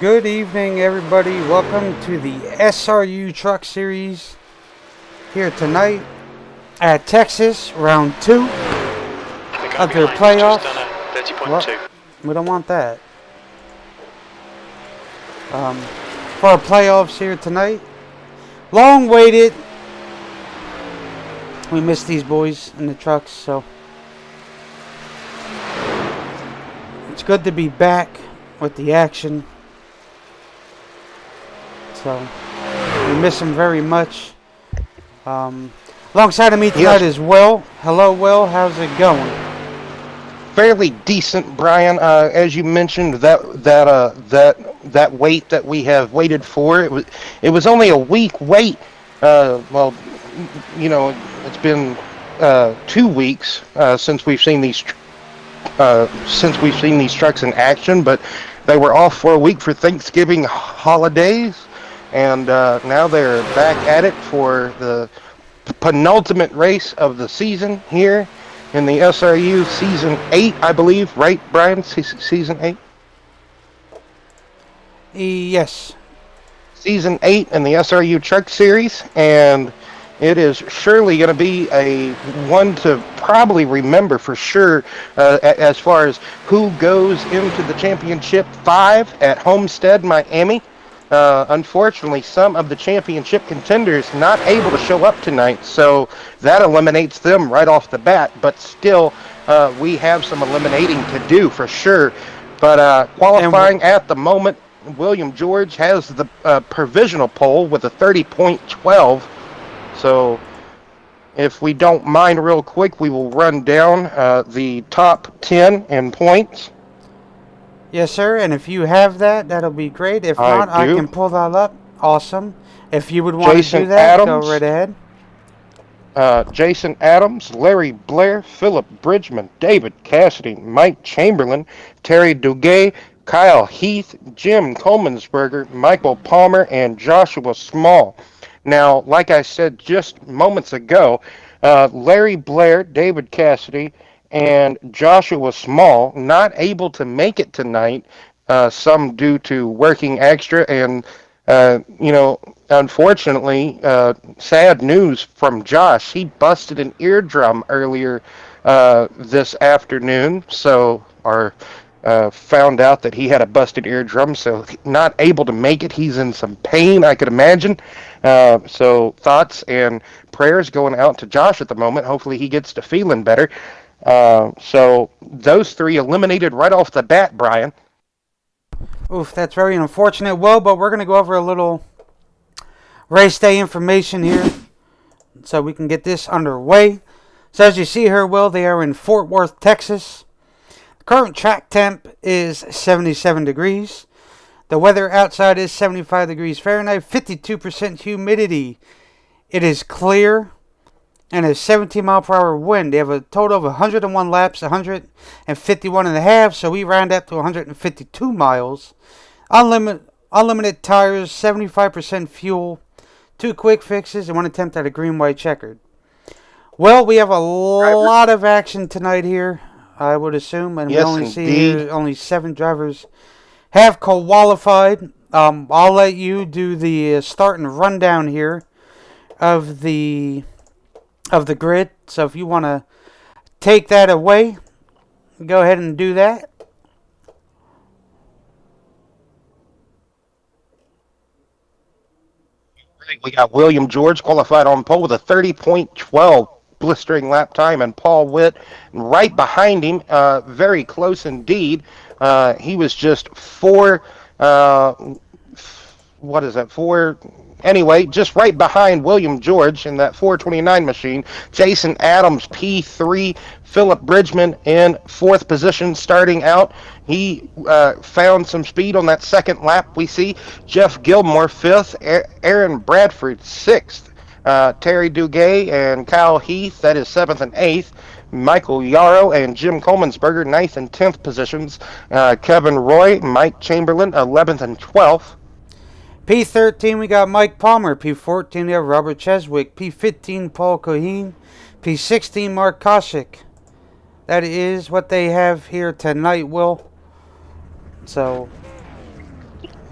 Good evening, everybody. Welcome to the SRU Truck Series here tonight at Texas, round 2 of their playoffs. Well, we don't want that. For our playoffs here tonight. Long waited. We missed these boys in the trucks, so it's good to be back with the action. So, we miss him very much. Alongside of me tonight is Will. Hello, Will. How's it going? Fairly decent, Brian. As you mentioned, that wait that we have waited for, it was only a week wait. Well, you know, it's been 2 weeks since we've seen these trucks in action, but they were off for a week for Thanksgiving holidays. And now they're back at it for the penultimate race of the season here in the SRU Season 8, I believe. Right, Brian? Season 8? Yes. Season 8 in the SRU Truck Series. And it is surely going to be a one to probably remember for sure as far as who goes into the Championship 5 at Homestead, Miami. Unfortunately, some of the championship contenders not able to show up tonight, so that eliminates them right off the bat. But still, we have some eliminating to do for sure. But qualifying at the moment, William George has the provisional pole with a 30.12. So if we don't mind real quick, we will run down the top 10 in points. Yes, sir. And if you have that, that'll be great. If not, I can pull that up. Awesome. If you would want to do that, go right ahead. Jason Adams, Larry Blair, Philip Bridgman, David Cassidy, Mike Chamberlain, Terry Duguay, Kyle Heath, Jim Colemansberger, Michael Palmer, and Joshua Small. Now, like I said just moments ago, Larry Blair, David Cassidy, and Joshua Small not able to make it tonight, some due to working extra, and unfortunately, sad news from Josh. He busted an eardrum earlier this afternoon, so found out that he had a busted eardrum, so not able to make it. He's in some pain, I could imagine. So thoughts and prayers going out to Josh at the moment. Hopefully he gets to feeling better. So those three eliminated right off the bat, Brian. Oof, that's very unfortunate, Will, but we're going to go over a little race day information here so we can get this underway. So as you see here, Will, they are in Fort Worth, Texas. The current track temp is 77 degrees. The weather outside is 75 degrees Fahrenheit, 52% humidity. It is clear. And a 17-mile-per-hour wind. They have a total of 101 laps, 151 and a half, so we round up to 152 miles. Unlimited tires, 75% fuel, 2 quick fixes, and 1 attempt at a green-white checkered. Well, we have a lot of action tonight here, I would assume, and yes, we only indeed. see here only 7 drivers have qualified. I'll let you do the start and rundown here of the grid. So if you want to take that away, go ahead and do that. We got William George qualified on pole with a 30.12 blistering lap time, and Paul Witt right behind him, very close indeed. He was just four. Anyway, just right behind William George in that 429 machine. Jason Adams, P3. Philip Bridgman in 4th position starting out. He found some speed on that second lap. We see Jeff Gilmore 5th. Aaron Bradford 6th. Terry Duguay and Kyle Heath, that is 7th and 8th. Michael Yarrow and Jim Colemansberger, 9th and 10th positions. Kevin Roy, Mike Chamberlain, 11th and 12th. P13, we got Mike Palmer. P14, we have Robert Cheswick. P15, Paul Coheen. P16, Mark Koshik. That is what they have here tonight, Will. So,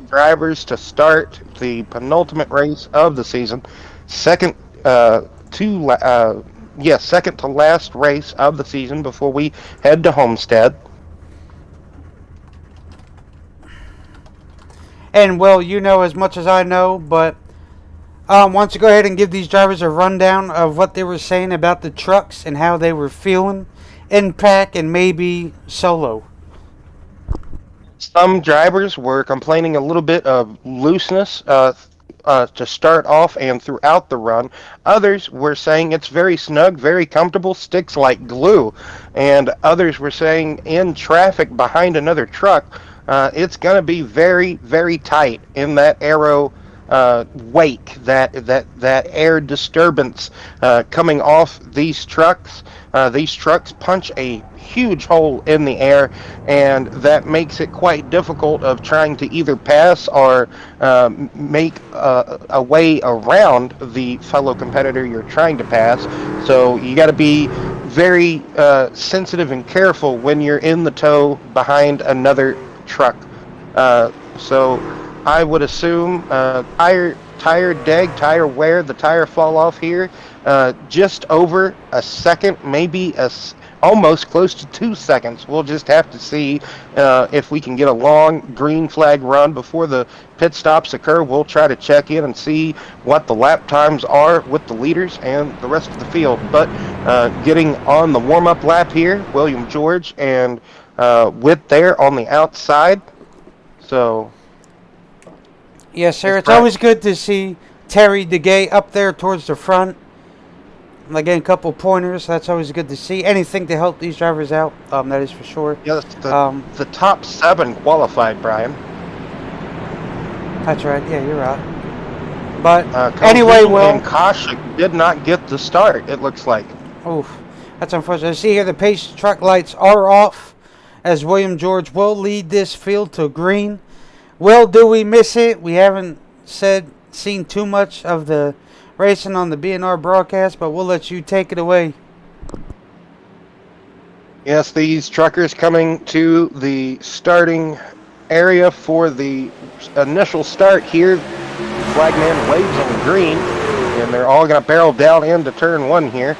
drivers to start the penultimate race of the season, second second to last race of the season before we head to Homestead. And well, you know as much as I know, but why don't you go ahead and give these drivers a rundown of what they were saying about the trucks and how they were feeling in pack and maybe solo. Some drivers were complaining a little bit of looseness to start off and throughout the run. Others were saying it's very snug, very comfortable, sticks like glue. And others were saying in traffic behind another truck, it's going to be very, very tight in that aero wake, that air disturbance coming off these trucks. These trucks punch a huge hole in the air, and that makes it quite difficult of trying to either pass or make a way around the fellow competitor you're trying to pass. So you got to be very sensitive and careful when you're in the tow behind another truck. So I would assume tire deg, tire wear, the tire fall off here, just over a second, maybe almost close to 2 seconds. We'll just have to see if we can get a long green flag run before the pit stops occur. We'll try to check in and see what the lap times are with the leaders and the rest of the field. But getting on the warm-up lap here, William George and Witt there on the outside. So Yes, sir. It's always good to see Terry DeGay up there towards the front. Again, a couple pointers. That's always good to see. Anything to help these drivers out, that is for sure. Yes, the top 7 qualified, Brian. That's right. Yeah, you're right. But anyway, Will. And Koshik did not get the start, it looks like. Oof. That's unfortunate. I see here the pace truck lights are off as William George will lead this field to green. Will, do we miss it? We haven't seen too much of the racing on the BNR broadcast, but we'll let you take it away. Yes, these truckers coming to the starting area for the initial start here. Flagman waves on green, and they're all going to barrel down into turn 1 here.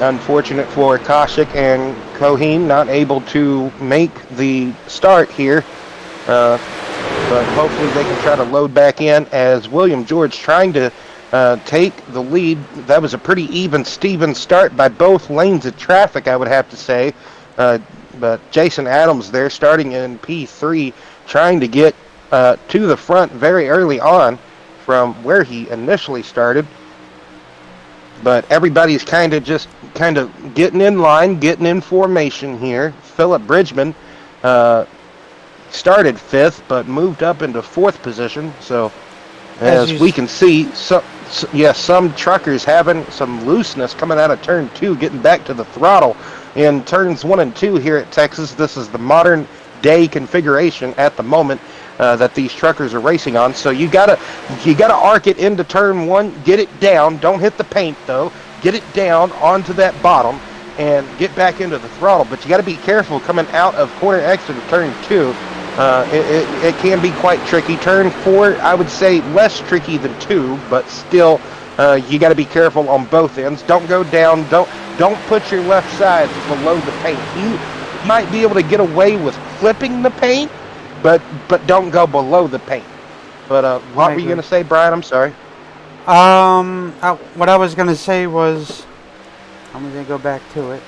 Unfortunate for Koshik and Coheen, not able to make the start here. But hopefully they can try to load back in as William George trying to take the lead. That was a pretty even Steven start by both lanes of traffic, I would have to say. But Jason Adams there starting in P3, trying to get to the front very early on from where he initially started. But everybody's kind of getting in line, getting in formation here. Philip Bridgman started 5th, but moved up into 4th position. So, as we can see, some truckers having some looseness coming out of turn 2, getting back to the throttle in turns 1 and 2 here at Texas. This is the modern day configuration at the moment that these truckers are racing on. So you gotta arc it into turn 1, get it down. Don't hit the paint though. Get it down onto that bottom and get back into the throttle. But you got to be careful coming out of corner exit of turn 2. It can be quite tricky. Turn 4, I would say less tricky than 2, but still you got to be careful on both ends. Don't go down. Don't put your left side below the paint. You might be able to get away with clipping the paint, but don't go below the paint. But what were you going to say, Brian? I'm sorry. What I was going to say was, I'm going to go back to it.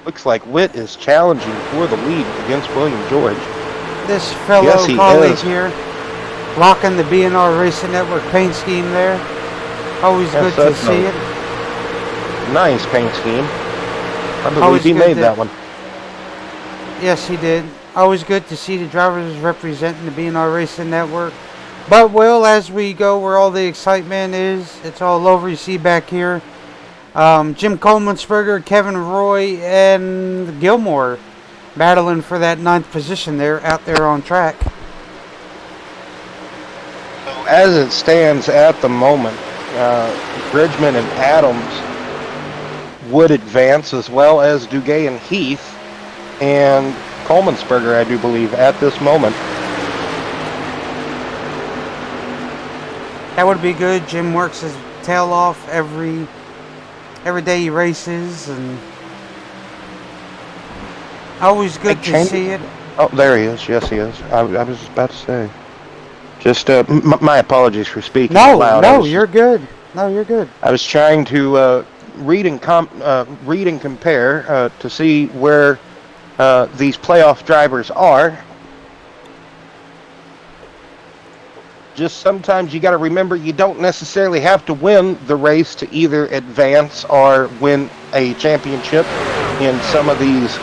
Looks like Witt is challenging for the lead against William George. This fellow colleague here, rocking the BNR Racing Network paint scheme there. Always good to see it. Nice paint scheme. I believe he made that one. Yes, he did. Always good to see the drivers representing the BNR Racing Network. But, Will, as we go where all the excitement is, it's all over. You see back here, Jim Coleman-Sperger, Kevin Roy, and Gilmore battling for that 9th position there, out there on track. As it stands at the moment, Bridgman and Adams would advance, as well as Duguay and Heath. And Coleman'sburger, I do believe, at this moment. That would be good. Jim works his tail off every day he races, and always good to see it. Oh, there he is. Yes, he is. I was about to say. Just my apologies for speaking loud. No, you're good. No, you're good. I was trying to read and compare to see where these playoff drivers are. Just sometimes you got to remember you don't necessarily have to win the race to either advance or win a championship in some of these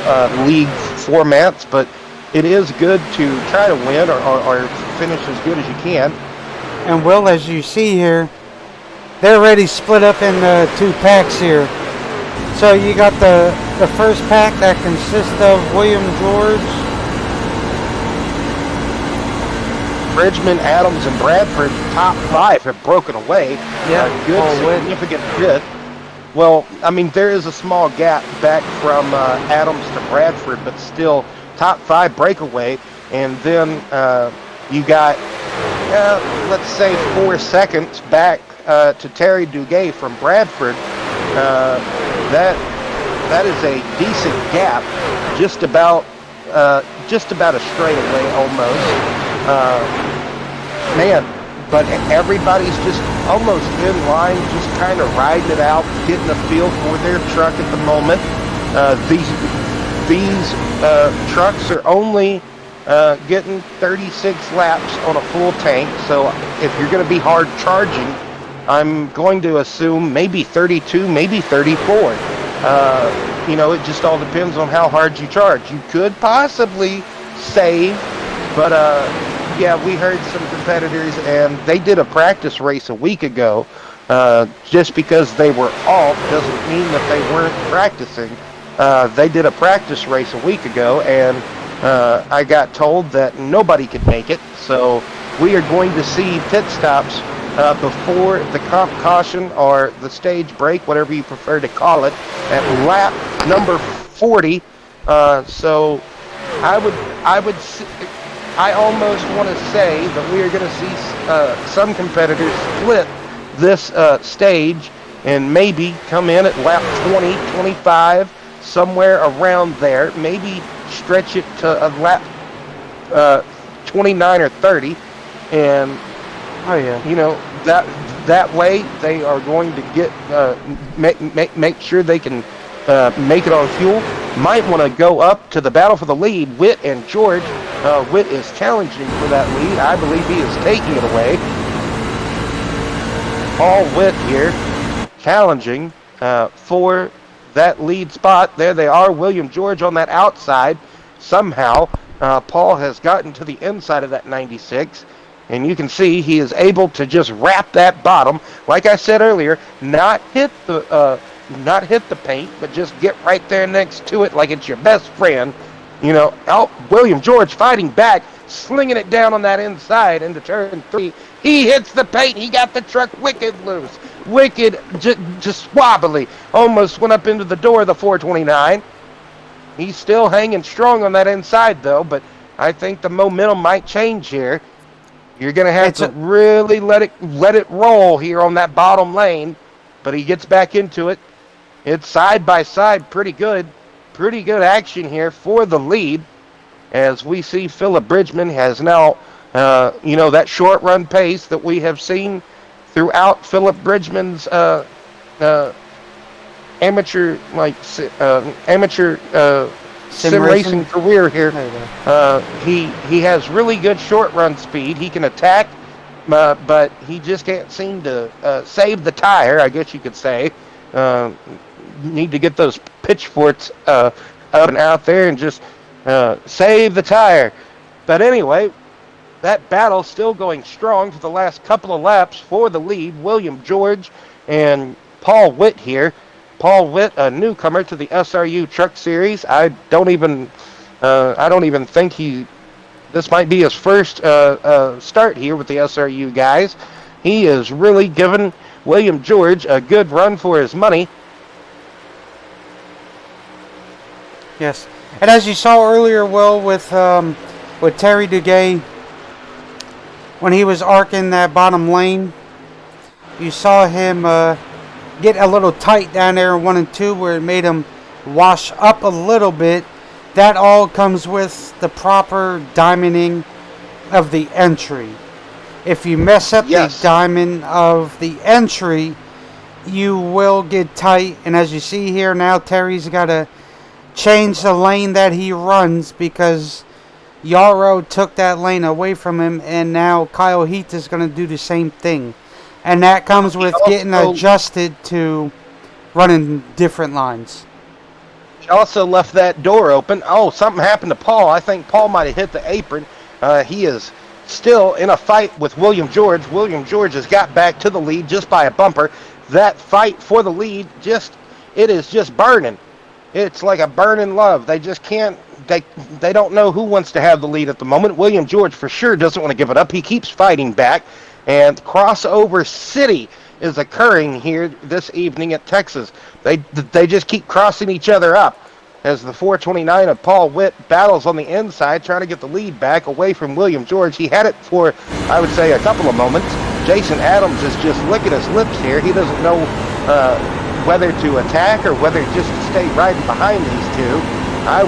league formats, but it is good to try to win or finish as good as you can. And Will, as you see here, they're already split up in two packs here. So you got the first pack that consists of William George, Bridgman, Adams, and Bradford, top 5 have broken away. Yeah, a good, significant bit. Well, I mean, there is a small gap back from Adams to Bradford, but still top 5 breakaway. And then you got, let's say, 4 seconds back to Terry Duguay from Bradford. That is a decent gap, just about a straightaway almost. Man, but everybody's just almost in line, just kind of riding it out, getting a feel for their truck at the moment. These trucks are only getting 36 laps on a full tank, so if you're going to be hard charging, I'm going to assume maybe 32, maybe 34. It just all depends on how hard you charge. You could possibly save, but yeah, we heard some competitors, and they did a practice race a week ago. Just because they were off doesn't mean that they weren't practicing. They did a practice race a week ago, and I got told that nobody could make it. So we are going to see pit stops before the comp caution or the stage break, whatever you prefer to call it, at lap number 40. So I almost want to say that we are going to see some competitors split this stage and maybe come in at lap 20, 25, somewhere around there. Maybe stretch it to a lap 29 or 30. And, that way they are going to get make sure they can make it on fuel. Might want to go up to the battle for the lead. Witt and George. Witt is challenging for that lead. I believe he is taking it away. Paul Witt here challenging for that lead spot. There they are. William George on that outside. Somehow Paul has gotten to the inside of that 96. And you can see he is able to just wrap that bottom. Like I said earlier, not hit the paint, but just get right there next to it like it's your best friend. William George fighting back, slinging it down on that inside into turn 3. He hits the paint. He got the truck wicked loose. Wicked, just wobbly. Almost went up into the door of the 429. He's still hanging strong on that inside, though, but I think the momentum might change here. You're going to have to really let it roll here on that bottom lane, but he gets back into it. It's side by side, pretty good action here for the lead, as we see Philip Bridgman has now, that short run pace that we have seen throughout Philip Bridgman's amateur sim racing career here. He has really good short run speed. He can attack, but he just can't seem to save the tire, I guess you could say. Need to get those pitchforks up and out there and just save the tire. But anyway, that battle still going strong for the last couple of laps for the lead. William George and Paul Witt here. Paul Witt, a newcomer to the SRU Truck Series. I don't even think this might be his first start here with the SRU guys. He is really giving William George a good run for his money. Yes, And as you saw earlier, Will, with Terry Duguay, when he was arcing that bottom lane, you saw him get a little tight down there in 1 and 2 where it made him wash up a little bit. That all comes with the proper diamonding of the entry. If you mess up Yes. the diamond of the entry, you will get tight. And as you see here now, Terry's got to change the lane that he runs because Yarrow took that lane away from him, and now Kyle Heath is going to do the same thing. And that comes with getting adjusted to running different lines. He also left that door open. Oh, something happened to Paul. I think Paul might have hit the apron. He is still in a fight with William George. William George has got back to the lead just by a bumper. That fight for the lead, it is just burning. It's like a burning love. They just can't, they don't know who wants to have the lead at the moment. William George for sure doesn't want to give it up. He keeps fighting back. And crossover city is occurring here this evening at Texas. They just keep crossing each other up as the 429 of Paul Witt battles on the inside, trying to get the lead back away from William George. He had it for, I would say, a couple of moments. Jason Adams is just licking his lips here. He doesn't know whether to attack or whether just to stay riding behind these two. I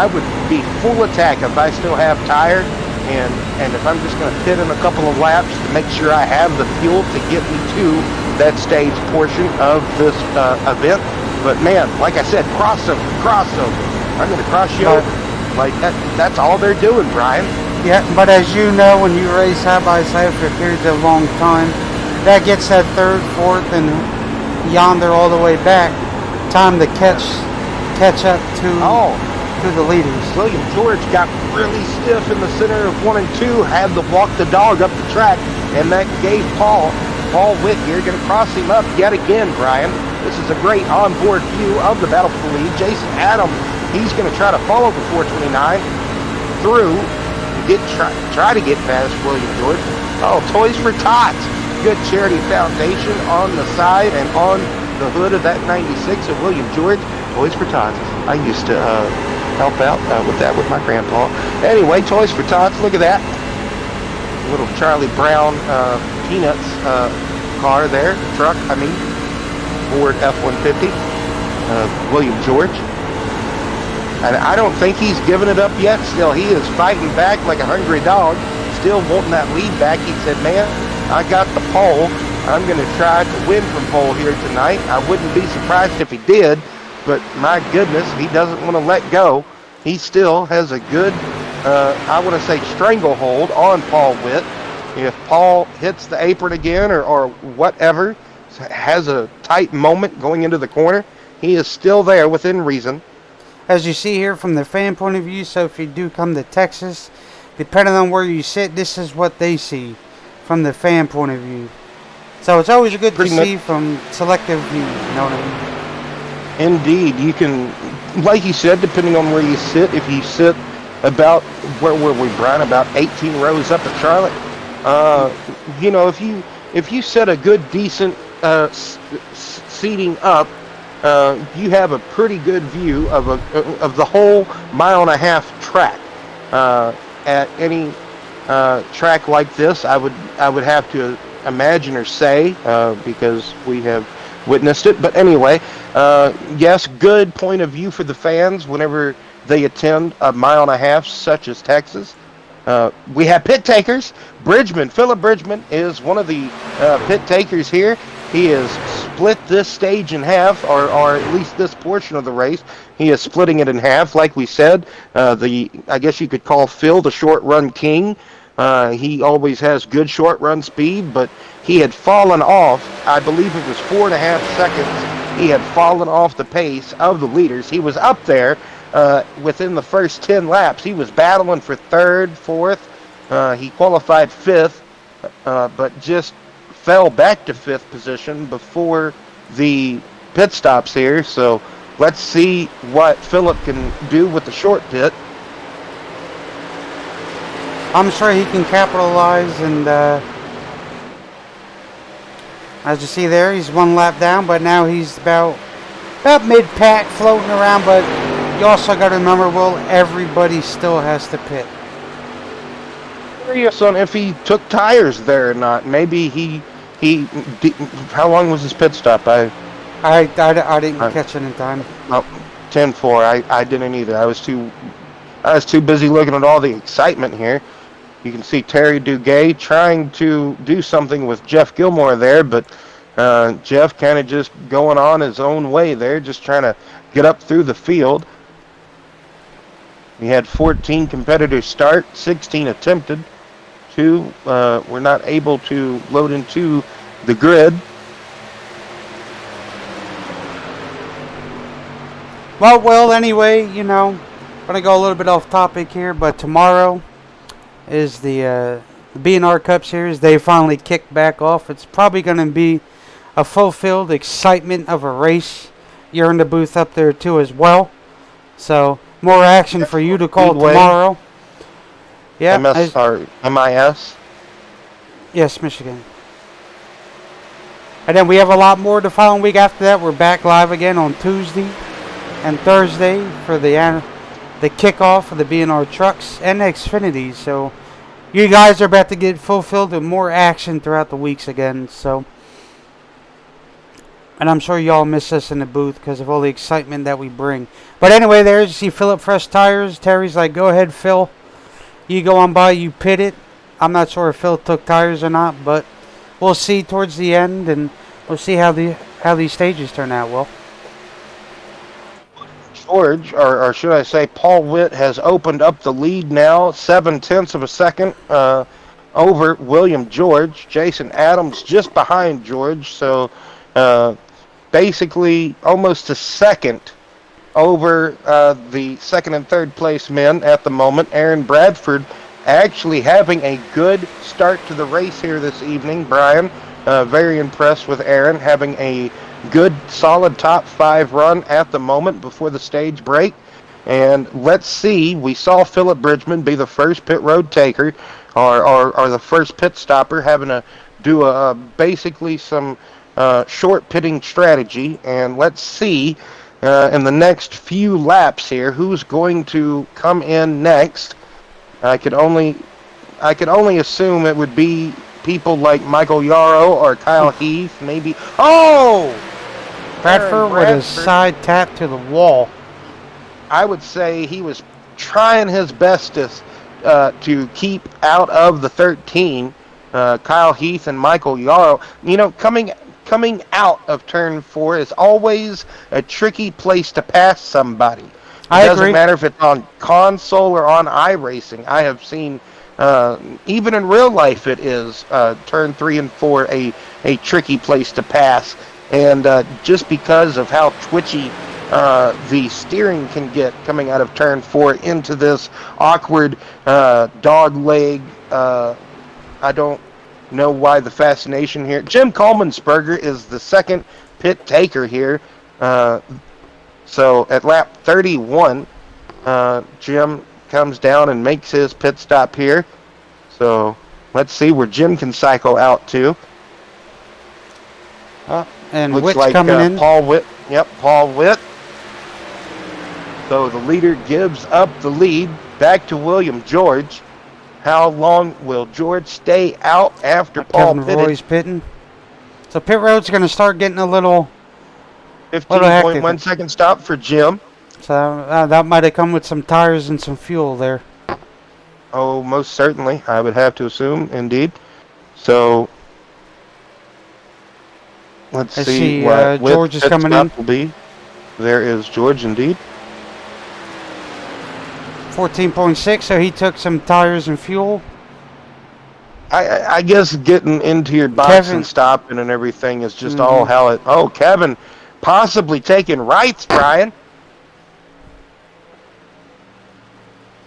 would be full attack if I still have tire. And if I'm just going to pit in a couple of laps to make sure I have the fuel to get me to that stage portion of this event. But man, like I said, crossover. I'm going to cross you over. Like that's all they're doing, Brian. Yeah, but as you know, when you race side by side for periods of long time, that gets that third, fourth, and yonder all the way back. Time to catch up to the leaders. William George got really stiff in the center of 1 and 2, had to walk the dog up the track, and that gave Paul Witt here, going to cross him up yet again, Brian. This is a great onboard view of the battle for the lead. Jason Adams, he's going to try to follow the 429 through, try to get past William George. Oh, Toys for Tots. Good charity foundation on the side and on the hood of that 96 of William George. Toys for Tots. I used to help out with that with my grandpa. Anyway, Toys for Tots, look at that. Little Charlie Brown Peanuts car there, truck, Ford F-150, William George. And I don't think he's given it up yet. Still, he is fighting back like a hungry dog, still wanting that lead back. He said, man, I got the pole. I'm going to try to win from pole here tonight. I wouldn't be surprised if he did. But my goodness, he doesn't want to let go. He still has a good, I want to say, stranglehold on Paul Witt. If Paul hits the apron again or whatever, has a tight moment going into the corner, he is still there within reason. As you see here from the fan point of view, so if you do come to Texas, depending on where you sit, this is what they see from the fan point of view. So it's always good to see from selective views, you know what I mean? Indeed, you can, like you said, depending on where you sit, if you sit about, where were we, Brian, about 18 rows up at Charlotte, if you set a good, decent seating up, you have a pretty good view of the whole 1.5 mile track. At any track like this, I would have to imagine or say, because we have witnessed it. But anyway, yes, good point of view for the fans whenever they attend 1.5 miles such as Texas. We have pit takers. Philip Bridgman is one of the pit takers here. He has split this stage in half, or at least this portion of the race. He is splitting it in half, like we said. I guess you could call Phil the short run king. He always has good short run speed, but he had fallen off, I believe it was 4.5 seconds. He had fallen off the pace of the leaders. He was up there within the first 10 laps. He was battling for third, fourth. He qualified fifth, but just fell back to fifth position before the pit stops here. So let's see what Philip can do with the short pit. I'm sure he can capitalize, and as you see there, he's 1 lap down, but now he's about mid-pack, floating around, but you also got to remember, Will, everybody still has to pit. Curious on if he took tires there or not. Maybe he. How long was his pit stop? I didn't I catch it in time. oh, 10-4. I didn't either. I was too busy looking at all the excitement here. You can see Terry Duguay trying to do something with Jeff Gilmore there, but Jeff kind of just going on his own way there, just trying to get up through the field. We had 14 competitors start, 16 attempted. 2 were not able to load into the grid. Well, anyway, I'm going to go a little bit off topic here, but tomorrow is the B&R Cup Series. They finally kicked back off. It's probably going to be a fulfilled excitement of a race. You're in the booth up there, too, as well. So, more action for you to call Speedway. tomorrow. Yeah. MIS. Yes, Michigan. And then we have a lot more the following week after that. We're back live again on Tuesday and Thursday for the kickoff of the B&R Trucks and the Xfinity. So you guys are about to get fulfilled with more action throughout the weeks again. So, and I'm sure y'all miss us in the booth because of all the excitement that we bring. But anyway, there's you see Philip Fresh Tires. Terry's like, go ahead, Phil. You go on by, you pit it. I'm not sure if Phil took tires or not, but we'll see towards the end, and we'll see how these stages turn out. Well, George, or should I say Paul Witt, has opened up the lead now, 0.7 of a second over William George. Jason Adams just behind George, so basically almost a second over the second and third place men at the moment. Aaron Bradford actually having a good start to the race here this evening, Brian. Very impressed with Aaron having a good, solid top 5 run at the moment before the stage break. And let's see, we saw Philip Bridgman be the first pit road taker, or the first pit stopper, having to do basically some short pitting strategy. And let's see in the next few laps here who's going to come in next. I could only assume it would be people like Michael Yarrow or Kyle Heath, maybe. Oh! Bradford with a side tap to the wall. I would say he was trying his bestest to keep out of the 13. Kyle Heath and Michael Yarrow. Coming out of turn 4 is always a tricky place to pass somebody. It doesn't matter if it's on console or on iRacing. I have seen, even in real life, it is turn 3 and 4 a tricky place to pass. And just because of how twitchy the steering can get coming out of turn 4 into this awkward dog leg, I don't know why the fascination here. Jim Coleman-Spurger is the second pit taker here. So at lap 31, Jim comes down and makes his pit stop here. So let's see where Jim can cycle out to. And looks Witt's like coming in. Paul Witt. Yep, Paul Witt. So the leader gives up the lead back to William George. How long will George stay out after Paul Kevin pitted? Roy's pitting. So pit road's going to start getting a little 15.1 second stop for Jim. So that might have come with some tires and some fuel there. Oh, most certainly. I would have to assume, indeed. So let's see what George is coming in. Will be. There is George, indeed. 14.6, so he took some tires and fuel. I guess getting into your box and stopping and everything is just all how it... Oh, Kevin possibly taking rights, Brian.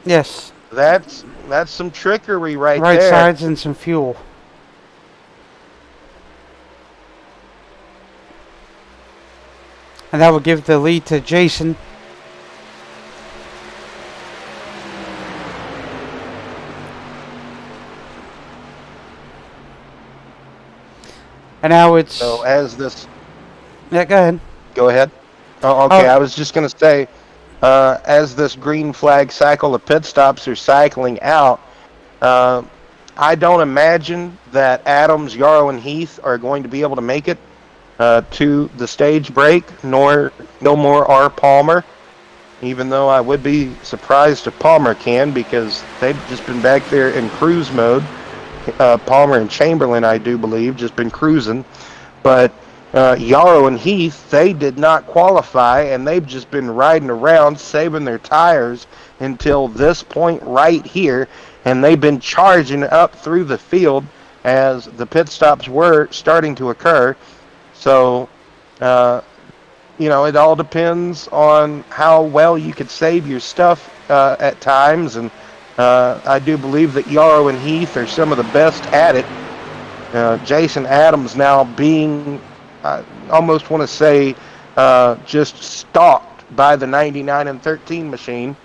Yes. That's some trickery right there. Right there. sides and some fuel. And that would give the lead to Jason. And now it's... So as this... Yeah, go ahead. Go ahead. Oh, okay. I was just going to say, as this green flag cycle of pit stops are cycling out, uh, I don't imagine that Adams, Yarrow, and Heath are going to be able to make it to the stage break, nor Gilmore or Palmer. Even though I would be surprised if Palmer can, because they've just been back there in cruise mode. Palmer and Chamberlain, I do believe, just been cruising. But Yarrow and Heath, they did not qualify, and they've just been riding around, saving their tires until this point right here, and they've been charging up through the field as the pit stops were starting to occur. So, it all depends on how well you could save your stuff at times, and I do believe that Yarrow and Heath are some of the best at it. Jason Adams now being, I almost want to say, just stalked by the 99 and 13 machine.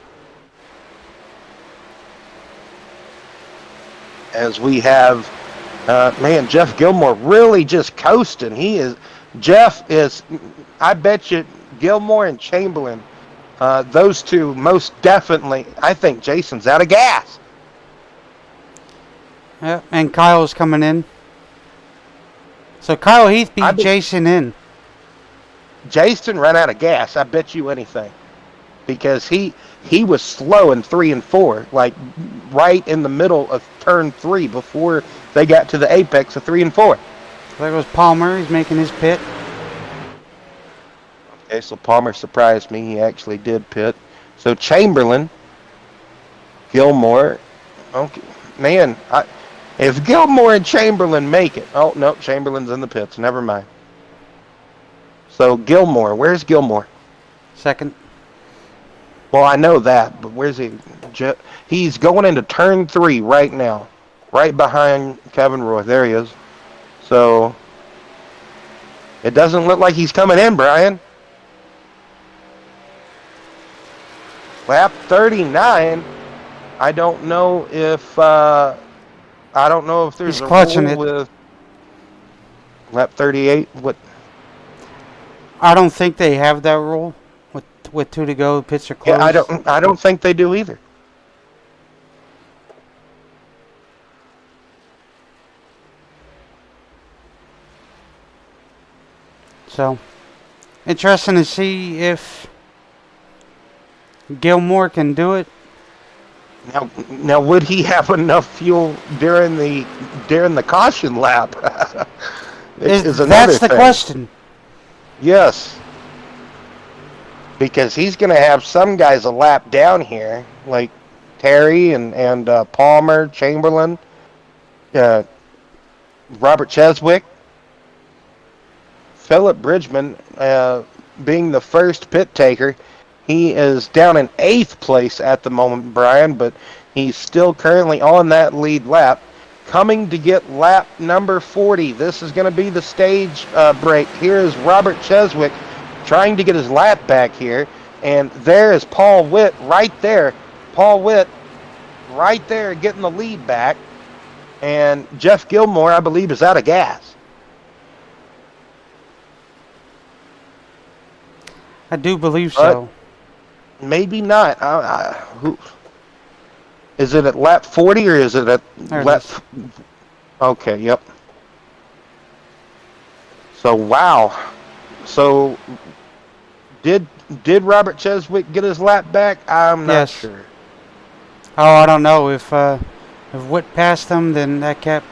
As we have, Jeff Gilmore really just coasting. Jeff is, I bet you, Gilmore and Chamberlain, those two most definitely, I think Jason's out of gas. Yeah, and Kyle's coming in. So Kyle Heath beat Jason in. Jason ran out of gas, I bet you anything. Because he was slow in 3 and 4, like right in the middle of turn 3 before they got to the apex of 3 and 4. There goes Palmer. He's making his pit. Okay, so Palmer surprised me. He actually did pit. So Chamberlain, Gilmore. Okay, man, if Gilmore and Chamberlain make it. Oh, no, Chamberlain's in the pits. Never mind. So Gilmore, where's Gilmore? Second. Well, I know that, but where's he? He's going into turn 3 right now. Right behind Kevin Roy. There he is. So, it doesn't look like he's coming in, Brian. Lap 39. I don't know if there's He's a clutching rule it. with lap 38. What? I don't think they have that rule. With 2 to go, pits are closed. Yeah, I don't think they do either. So, interesting to see if Gilmore can do it. Now, would he have enough fuel during the caution lap? Is another That's the thing. question. Yes. Because he's going to have some guys a lap down here, like Terry and Palmer, Chamberlain, Robert Cheswick, Philip Bridgman, being the first pit taker. He is down in 8th place at the moment, Brian, but he's still currently on that lead lap. Coming to get lap number 40. This is going to be the stage break. Here is Robert Cheswick trying to get his lap back here. And there is Paul Witt right there. Paul Witt right there getting the lead back. And Jeff Gilmore, I believe, is out of gas. I do believe so. Maybe not. Is it at lap 40 or is it at lap... Okay, yep. So, wow. So, did Robert Cheswick get his lap back? I'm not sure. Oh, I don't know. If Witt passed him, then that kept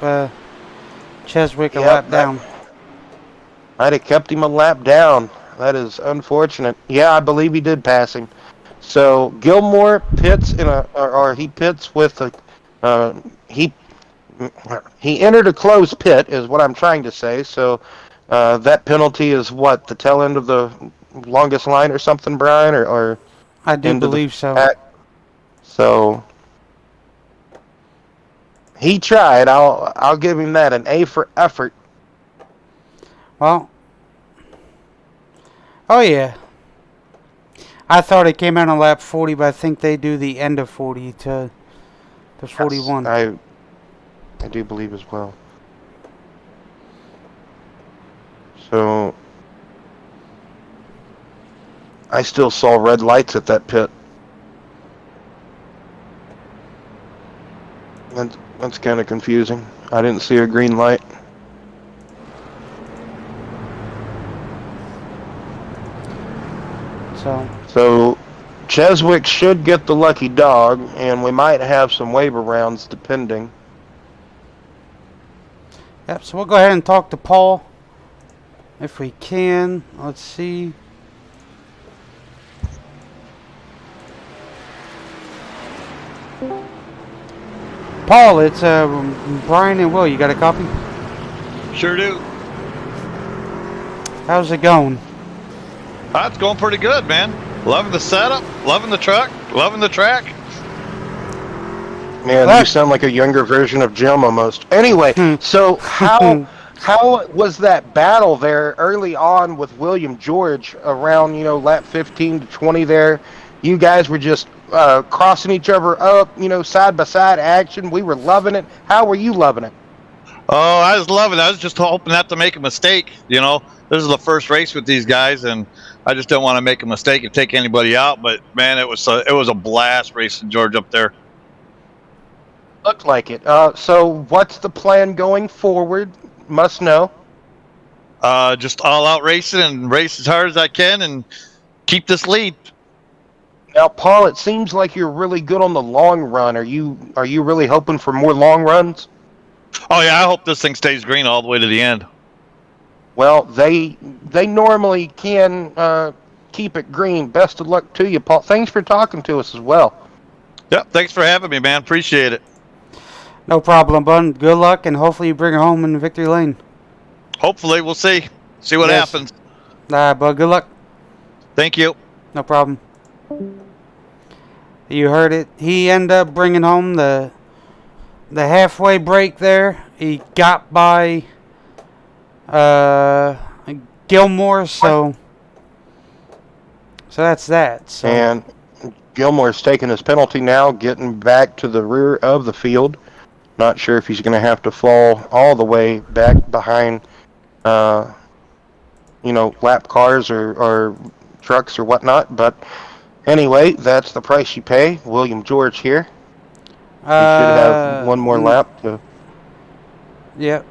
Cheswick a lap down. Might have kept him a lap down. That is unfortunate. Yeah, I believe he did pass him. So Gilmore pits he pits with he entered a closed pit is what I'm trying to say. So that penalty is what, the tail end of the longest line or something, Brian, or I do believe so. So he tried. I'll give him that, an A for effort. Well, oh yeah. I thought it came out on lap 40, but I think they do the end of 40 to 41. Yes, I do believe as well. So I still saw red lights at that pit. That's kind of confusing. I didn't see a green light. So Cheswick should get the lucky dog, and we might have some waiver rounds depending. Yep, so we'll go ahead and talk to Paul if we can. Let's see. Paul, it's Brian and Will. You got a copy? Sure do. How's it going? It's going pretty good, man. Loving the setup, loving the truck, loving the track. Man, you sound like a younger version of Jim almost. Anyway, so how was that battle there early on with William George around, lap 15 to 20 there? You guys were just crossing each other up, side by side action. We were loving it. How were you loving it? Oh, I was loving it. I was just hoping not to make a mistake. This is the first race with these guys, and I just don't want to make a mistake and take anybody out. But man, it was a blast racing George up there. Looked like it. So what's the plan going forward? Must know. Just all out racing and race as hard as I can and keep this lead. Now, Paul, it seems like you're really good on the long run. Are you really hoping for more long runs? Oh yeah, I hope this thing stays green all the way to the end. Well, they normally can keep it green. Best of luck to you, Paul. Thanks for talking to us as well. Yep, thanks for having me, man. Appreciate it. No problem, bud. Good luck, and hopefully you bring it home in victory lane. Hopefully, we'll see. See what happens. All right, bud. Good luck. Thank you. No problem. You heard it. He ended up bringing home the halfway break there. He got by Gilmore, so that's that. So. And Gilmore's taking his penalty now, getting back to the rear of the field. Not sure if he's going to have to fall all the way back behind, lap cars or trucks or whatnot. But anyway, that's the price you pay. William George here. He should have one more lap to. Yep.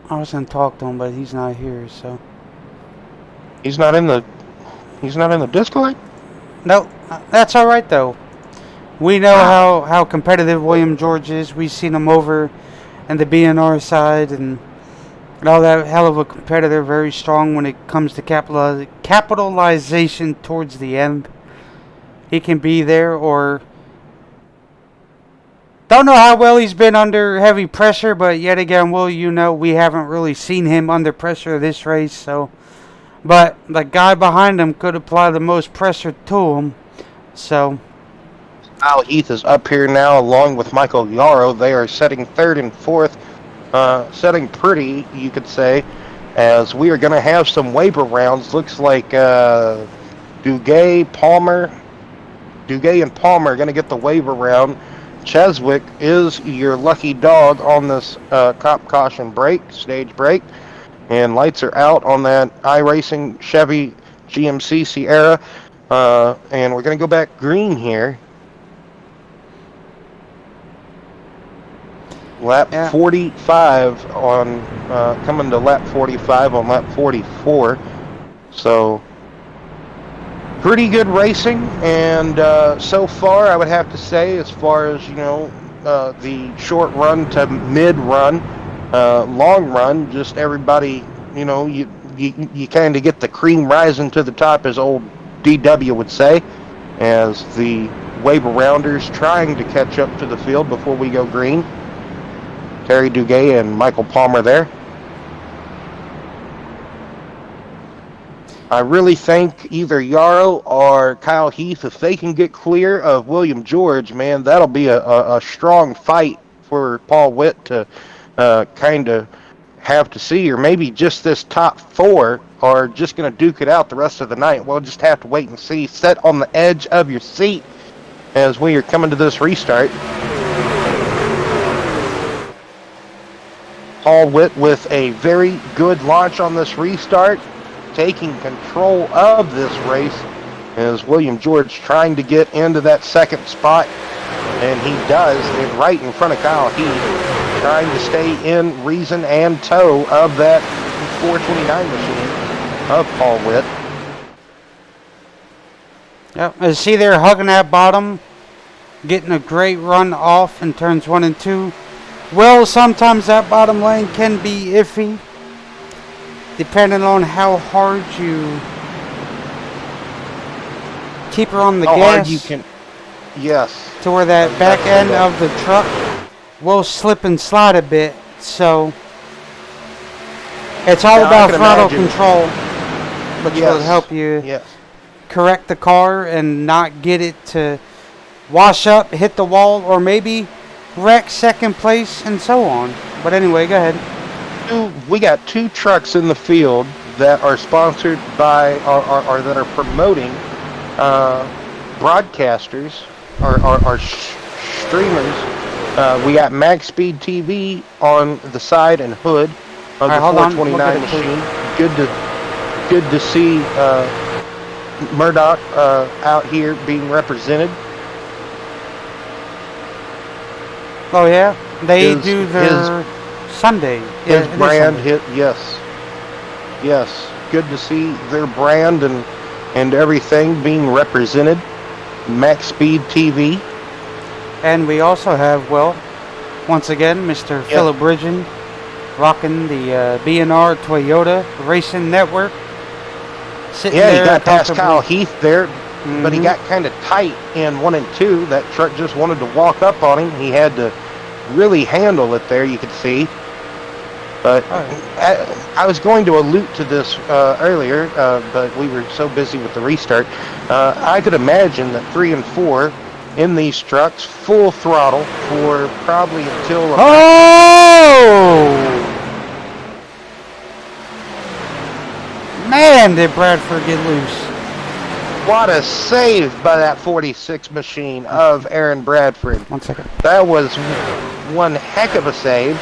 I was going to talk to him, but he's not here, so. He's not in the Discord? No, that's all right though. We know how competitive William George is. We've seen him over in the BNR side and all that. Hell of a competitor, very strong when it comes to capitalization towards the end. He can be there, or don't know how well he's been under heavy pressure, but yet again, Will, we haven't really seen him under pressure this race, so. But the guy behind him could apply the most pressure to him, so. Kyle Heath is up here now along with Michael Yarrow. They are setting third and fourth, setting pretty, you could say, as we are going to have some waiver rounds. Looks like Duguay and Palmer are going to get the waiver round. Cheswick is your lucky dog on this cop caution stage break. And lights are out on that iRacing Chevy GMC Sierra. And we're going to go back green here. Lap 45 on, coming to lap 45 on lap 44. So, pretty good racing. And so far, I would have to say, as far as, the short run to mid run, long run, just everybody, you kind of get the cream rising to the top, as old DW would say, as the waiver rounders trying to catch up to the field before we go green. Terry Duguay and Michael Palmer there. I really think either Yarrow or Kyle Heath, if they can get clear of William George, man, that'll be a strong fight for Paul Witt to kind of have to see, or maybe just this top four are just going to duke it out the rest of the night. We'll just have to wait and see. Set on the edge of your seat as we are coming to this restart. Paul Witt with a very good launch on this restart, taking control of this race As William George trying to get into that second spot, and he does, and right in front of Kyle Heath, trying to stay in reason and tow of that 429 machine of Paul Witt. Yep, as see there hugging that bottom, getting a great run off in turns 1 and 2. Well, sometimes that bottom lane can be iffy, depending on how hard you keep her on the How gas. hard you can, yes. To where that back end of the truck will slip and slide a bit, so it's all about throttle control, which will help you correct the car and not get it to wash up, hit the wall, or maybe wreck second place and so on. But anyway, go ahead. We got 2 trucks in the field that are sponsored by or that are promoting broadcasters or streamers. We got Max Speed TV on the side and hood of the 429 machine. Good to see Murdoch out here being represented. Oh yeah, they do their Sunday. His brand hit, yes. Good to see their brand and everything being represented. Max Speed TV. And we also have, well, once again, Mr. Philip Bridgen rocking the B&R Toyota Racing Network. Sitting there he got past Kyle Heath there, but he got kind of tight in 1 and 2. That truck just wanted to walk up on him. He had to really handle it there, you could see. But I was going to allude to this earlier, but we were so busy with the restart. I could imagine that 3 and 4 in these trucks, full throttle for probably until... Man, did Bradford get loose. What a save by that 46 machine of Aaron Bradford. 1 second. That was one heck of a save.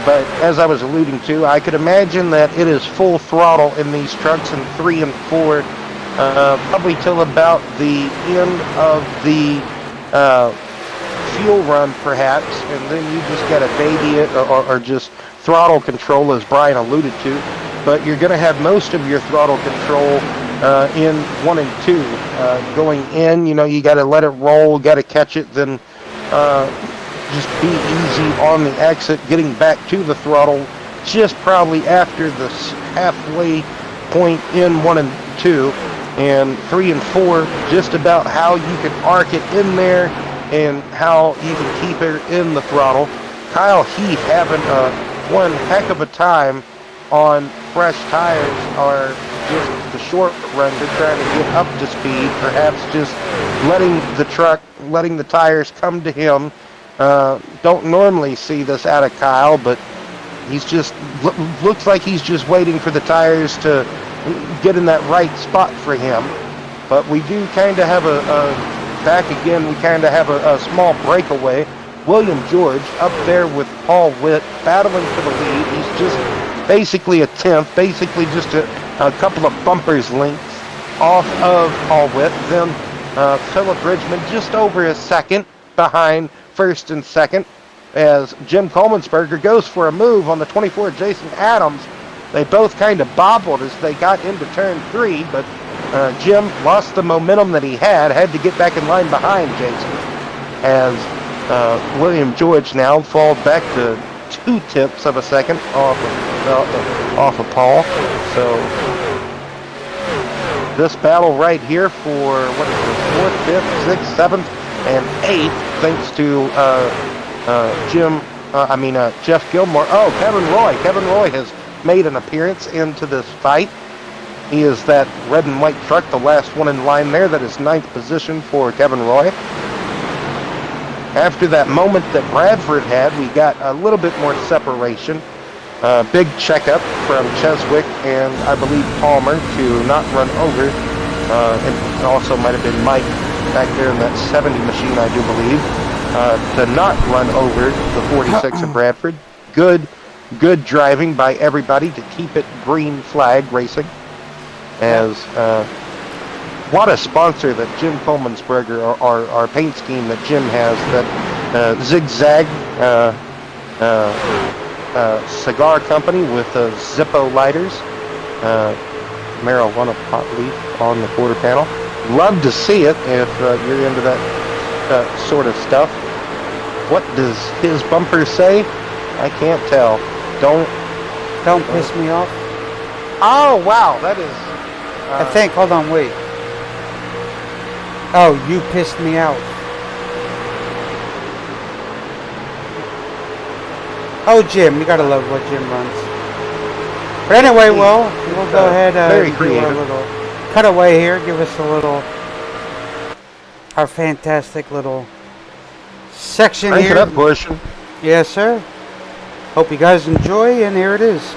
But as I was alluding to, I could imagine that it is full throttle in these trucks in 3 and 4, probably till about the end of the fuel run, perhaps, and then you just got to baby it or just throttle control, as Brian alluded to. But you're going to have most of your throttle control in 1 and 2. Going in, you got to let it roll, got to catch it, then just be easy on the exit, getting back to the throttle just probably after the halfway point in 1 and 2. And 3 and 4, just about how you can arc it in there and how you can keep it in the throttle. Kyle Heath having one heck of a time on fresh tires or just the short run. They're trying to get up to speed, perhaps just letting the tires come to him. Don't normally see this out of Kyle, but he's just looks like he's just waiting for the tires to get in that right spot for him. But we do kind of have we kind of have a small breakaway. William George up there with Paul Witt battling for the lead. He's just basically a 10th, basically just a couple of bumpers lengths off of Paul Witt. Then Philip Bridgman just over a second behind first and second as Jim Coleman'sberger goes for a move on the 24 Jason Adams. They both kind of bobbled as they got into turn 3, but Jim lost the momentum that he had to get back in line behind Jason. As William George now fall back to 0.2 of a second off of Paul. So this battle right here for what is it, 4th, 5th, 6th, 7th, and 8th, thanks to Jeff Gilmore. Oh, Kevin Roy. Kevin Roy has made an appearance into this fight. He is that red and white truck, the last one in line there. That is 9th position for Kevin Roy. After that moment that Bradford had, we got a little bit more separation. Big checkup from Cheswick and I believe Palmer to not run over. And also might have been Mike back there in that 70 machine, I do believe, to not run over the 46 of Bradford. Good driving by everybody to keep it green flag racing. As what a sponsor that Jim Coleman's Burger, our paint scheme that Jim has, that zigzag cigar company with Zippo lighters, marijuana pot leaf on the quarter panel. Love to see it if you're into that sort of stuff. What does his bumper say? I can't tell. Don't piss me off. Oh, wow, that is... I think, hold on, wait. Oh, you pissed me out. Oh, Jim, you gotta love what Jim runs. But anyway, well, we'll go ahead very and do creative. a little cutaway here. Give us a little, our fantastic little section Crank here. it up, Bushing. Yes, sir. Hope you guys enjoy, and here it is.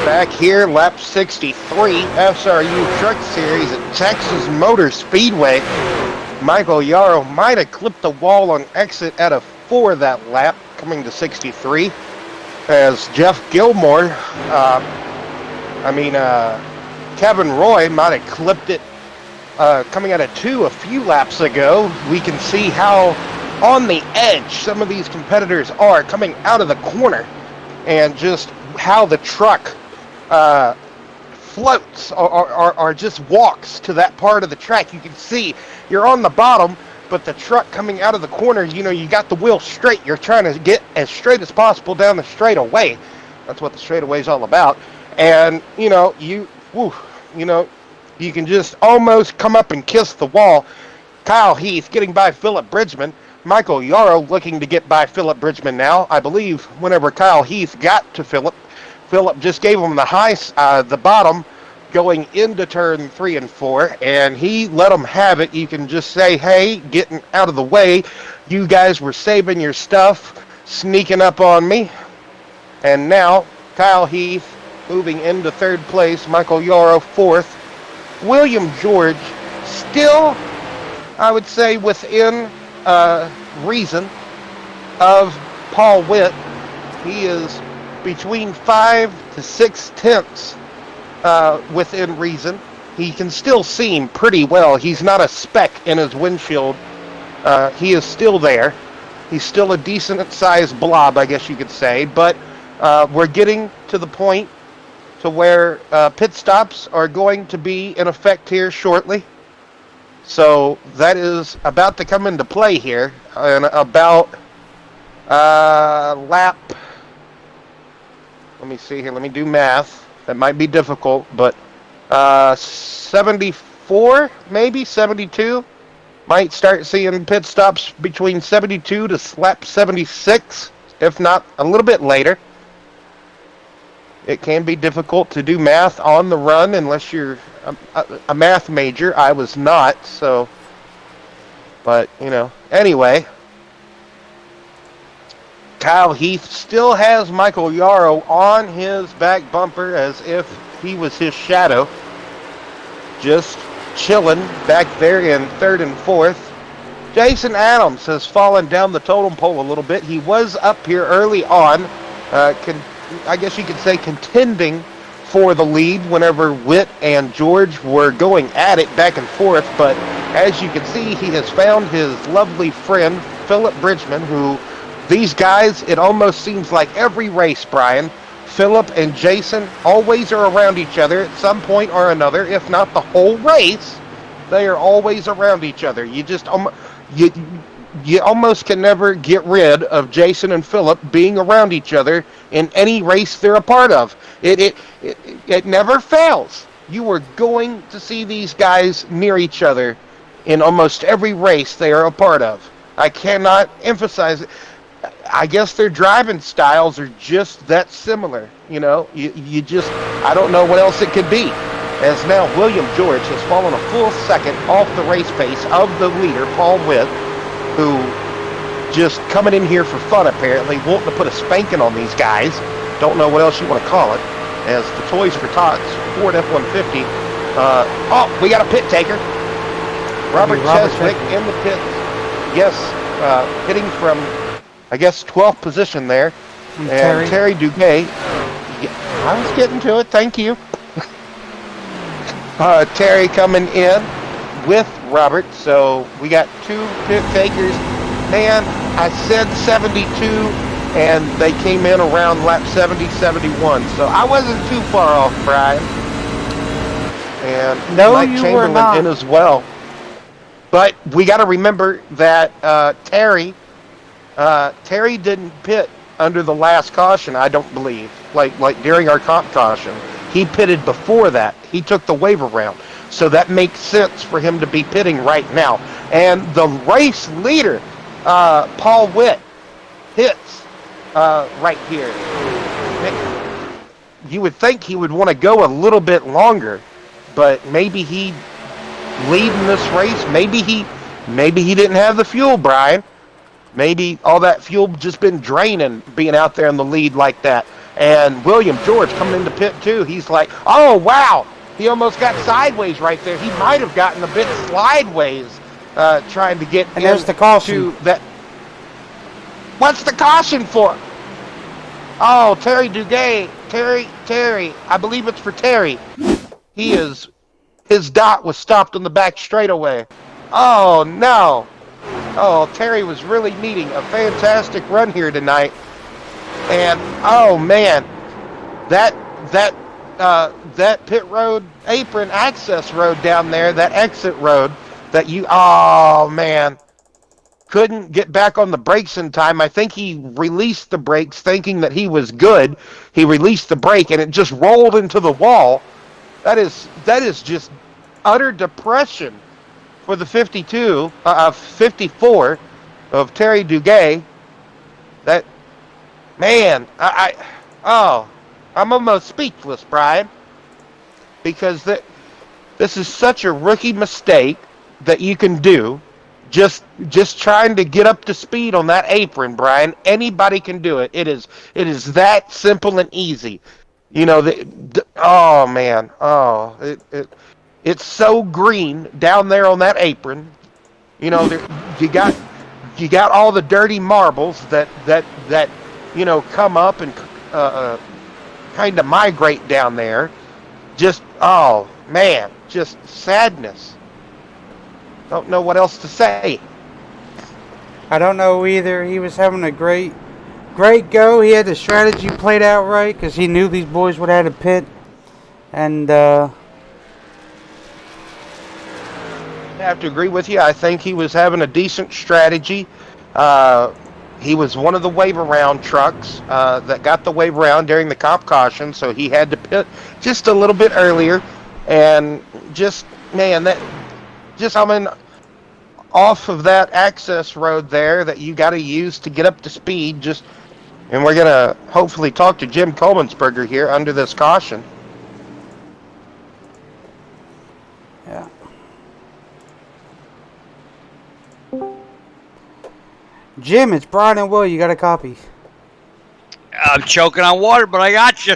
Back here, lap 63, SRU Truck Series at Texas Motor Speedway. Michael Yarrow might have clipped the wall on exit at a 4 that lap, coming to 63. As Jeff Gilmore, Kevin Roy might have clipped it coming out of 2 a few laps ago. We can see how on the edge some of these competitors are coming out of the corner, and just how the truck floats or just walks to that part of the track. You can see you're on the bottom, but the truck coming out of the corner, you got the wheel straight. You're trying to get as straight as possible down the straightaway. That's what the straightaway is all about. And, you can just almost come up and kiss the wall. Kyle Heath getting by Philip Bridgman. Michael Yarrow looking to get by Philip Bridgman now. I believe whenever Kyle Heath got to Philip just gave him the bottom going into turn 3 and 4, and he let him have it. You can just say, hey, getting out of the way. You guys were saving your stuff, sneaking up on me. And now, Kyle Heath moving into 3rd place, Michael Yarrow 4th. William George still, I would say, within reason of Paul Witt. He is between 5 to 6 tenths within reason. He can still see him pretty well. He's not a speck in his windshield. He is still there. He's still a decent-sized blob, I guess you could say. But we're getting to the point to where pit stops are going to be in effect here shortly. So that is about to come into play here in about lap. Let me see here. Let me do math. That might be difficult, but 74, maybe 72. Might start seeing pit stops between 72 to lap 76, if not a little bit later. It can be difficult to do math on the run unless you're a math major. I was not, so. But, anyway. Kyle Heath still has Michael Yarrow on his back bumper as if he was his shadow. Just chilling back there in 3rd and 4th. Jason Adams has fallen down the totem pole a little bit. He was up here early on. I guess you could say contending for the lead whenever Witt and George were going at it back and forth. But as you can see, he has found his lovely friend, Philip Bridgman, who these guys, it almost seems like every race, Brian, Philip and Jason always are around each other at some point or another, if not the whole race. They are always around each other. You almost can never get rid of Jason and Philip being around each other in any race they're a part of. It never fails. You are going to see these guys near each other in almost every race they are a part of. I cannot emphasize it. I guess their driving styles are just that similar. You just, I don't know what else it could be. As now William George has fallen a full second off the race pace of the leader, Paul Witt, who just coming in here for fun apparently, wanting to put a spanking on these guys. Don't know what else you want to call it. As the Toys for Tots Ford F-150. We got a pit taker. Robert Cheswick in the pits. Yes, hitting from, I guess, 12th position there. And Terry Duguay. Yeah, I was getting to it. Thank you. Terry coming in with Robert. So we got 2 pit takers. Man, I said 72, and they came in around lap 70, 71. So I wasn't too far off, Brian. And no, Mike you Chamberlain were not. in as well. But we got to remember that Terry didn't pit under the last caution, I don't believe. Like during our comp caution. He pitted before that. He took the waiver round. So that makes sense for him to be pitting right now. And the race leader, Paul Witt, hits right here. You would think he would want to go a little bit longer, but maybe he leading this race. Maybe he didn't have the fuel, Brian. Maybe all that fuel just been draining being out there in the lead like that. And William George coming into pit too. He's like, oh wow, he almost got sideways right there. He might have gotten a bit slideways trying to get. And there's the caution. That. What's the caution for? Oh, Terry Duguay. Terry. I believe it's for Terry. His dot was stopped on the back straightaway. Oh no. Oh, Terry was really needing a fantastic run here tonight. And oh man, that pit road apron access road down there, that exit road that oh man, couldn't get back on the brakes in time. I think he released the brakes thinking that he was good. He released the brake and it just rolled into the wall. That is just utter depression for the 54 of Terry Duguay. That man, I'm almost speechless, Brian, because this is such a rookie mistake that you can do. Just trying to get up to speed on that apron, Brian. Anybody can do it. It is that simple and easy. You know, oh man, it's so green down there on that apron. You know, you got all the dirty marbles that come up and kind of migrate down there. Just, oh man, just sadness. Don't know what else to say. I don't know either. He was having a great go. He had the strategy played out right because he knew these boys would have a pit. And I have to agree with you. I think he was having a decent strategy. He was one of the wave around trucks that got the wave around during the comp caution, so he had to pit just a little bit earlier. And just, man, coming off of that access road there that you got to use to get up to speed. And we're going to hopefully talk to Jim Colmansberger here under this caution. yeah. Jim, it's Brian and Will. You got a copy? I'm choking on water, but I got you.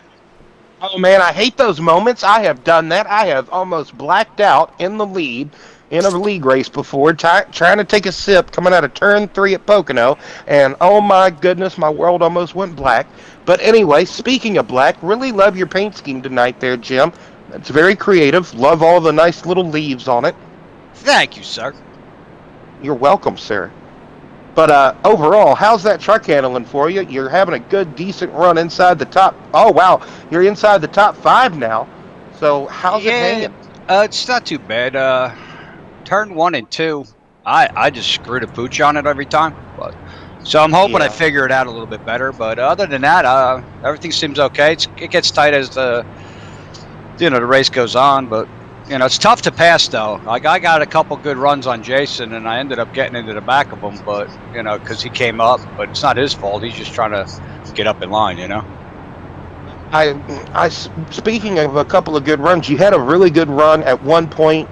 Oh man, I hate those moments. I have done that. I have almost blacked out in the lead in a league race before, trying to take a sip coming out of turn 3 at Pocono, and oh my goodness, my world almost went black. But anyway, speaking of black, really love your paint scheme tonight there, Jim. It's very creative. Love all the nice little leaves on it. Thank you, sir. You're welcome, sir. But overall, how's that truck handling for you? You're having a good, decent run inside the top. Oh, wow. You're inside the top 5 now. So how's it hanging? It's not too bad. Turn 1 and 2, I just screwed a pooch on it every time. But so I'm hoping I figure it out a little bit better. But other than that, everything seems okay. It gets tight as the race goes on. But it's tough to pass though. Like I got a couple good runs on Jason, and I ended up getting into the back of him. But because he came up, but it's not his fault. He's just trying to get up in line. Speaking of a couple of good runs, you had a really good run at one point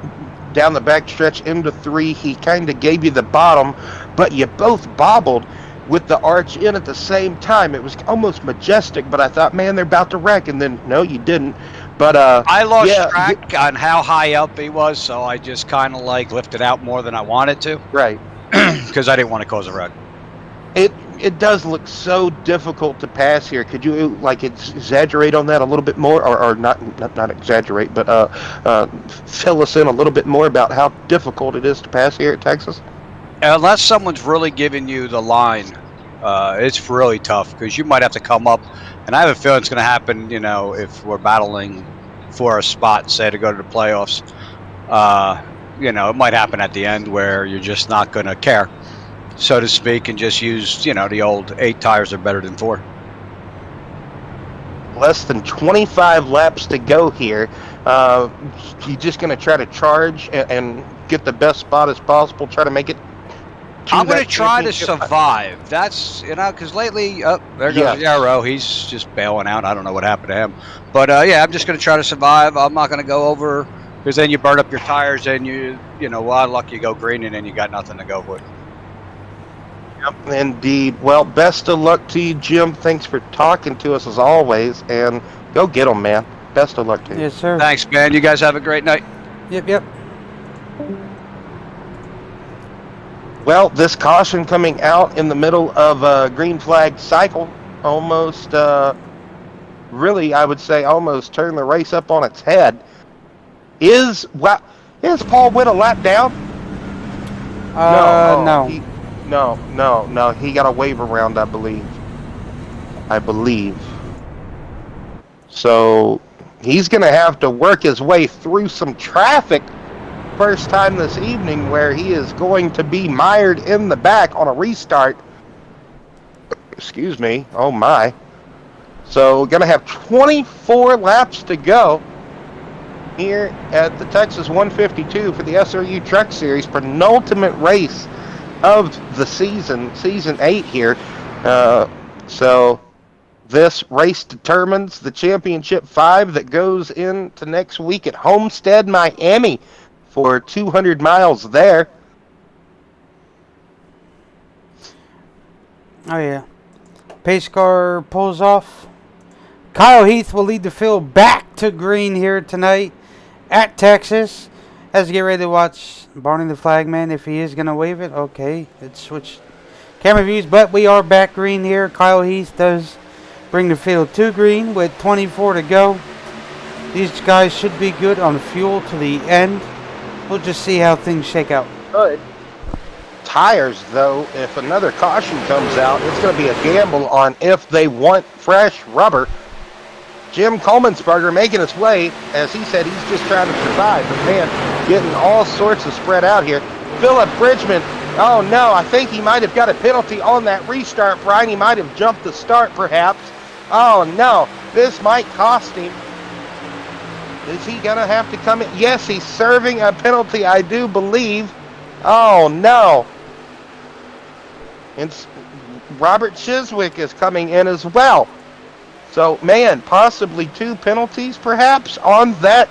down the back stretch into 3. He kind of gave you the bottom, but you both bobbled with the arch in at the same time. It was almost majestic, but I thought, man, they're about to wreck, and then no, you didn't. But I lost track on how high up he was, so I just kind of lifted out more than I wanted to. Right. Because I didn't want to cause a wreck. It does look so difficult to pass here. Could you exaggerate on that a little bit more, or not exaggerate, but fill us in a little bit more about how difficult it is to pass here at Texas? Unless someone's really giving you the line, it's really tough because you might have to come up, and I have a feeling it's going to happen. If we're battling for a spot, say to go to the playoffs, it might happen at the end where you're just not going to care, so to speak, and just use, the old 8 tires are better than 4. Less than 25 laps to go here. You're just going to try to charge and get the best spot as possible, try to make it. I'm going to try to survive. That's, because lately, there goes Yarrow. He's just bailing out. I don't know what happened to him. But, I'm just going to try to survive. I'm not going to go over, because then you burn up your tires and lucky you go green and then you got nothing to go with. Yep, indeed. Well, best of luck to you, Jim. Thanks for talking to us as always, and go get them, man. Best of luck to you. Yes, sir. Thanks, man. You guys have a great night. Yep. Well, this caution coming out in the middle of a green flag cycle almost, really, I would say, almost turned the race up on its head. Is Paul Witt a lap down? No. No. He got a wave around, I believe. So he's going to have to work his way through some traffic first time this evening where he is going to be mired in the back on a restart. Excuse me. Oh, my. So, we're going to have 24 laps to go here at the Texas 152 for the SRU Truck Series, penultimate race of the season 8 here. So this race determines the championship 5 that goes into next week at Homestead, Miami for 200 miles there. Oh, yeah. Pace car pulls off. Kyle Heath will lead the field back to green here tonight at Texas. As we get ready to watch Barney the Flagman, if he is going to wave it. Okay, it's switched camera views, but we are back green here. Kyle Heath does bring the field to green with 24 to go. These guys should be good on fuel to the end. We'll just see how things shake out. Good. Tires, though, if another caution comes out, it's going to be a gamble on if they want fresh rubber. Jim Coleman'sberger making his way. As he said, he's just trying to survive. But, man, getting all sorts of spread out here. Philip Bridgman, oh, no, I think he might have got a penalty on that restart, Brian. He might have jumped the start, perhaps. Oh, no, this might cost him. Is he going to have to come in? Yes, he's serving a penalty, I do believe. Oh, no. And Robert Chiswick is coming in as well. So, man, possibly 2 penalties, perhaps, on that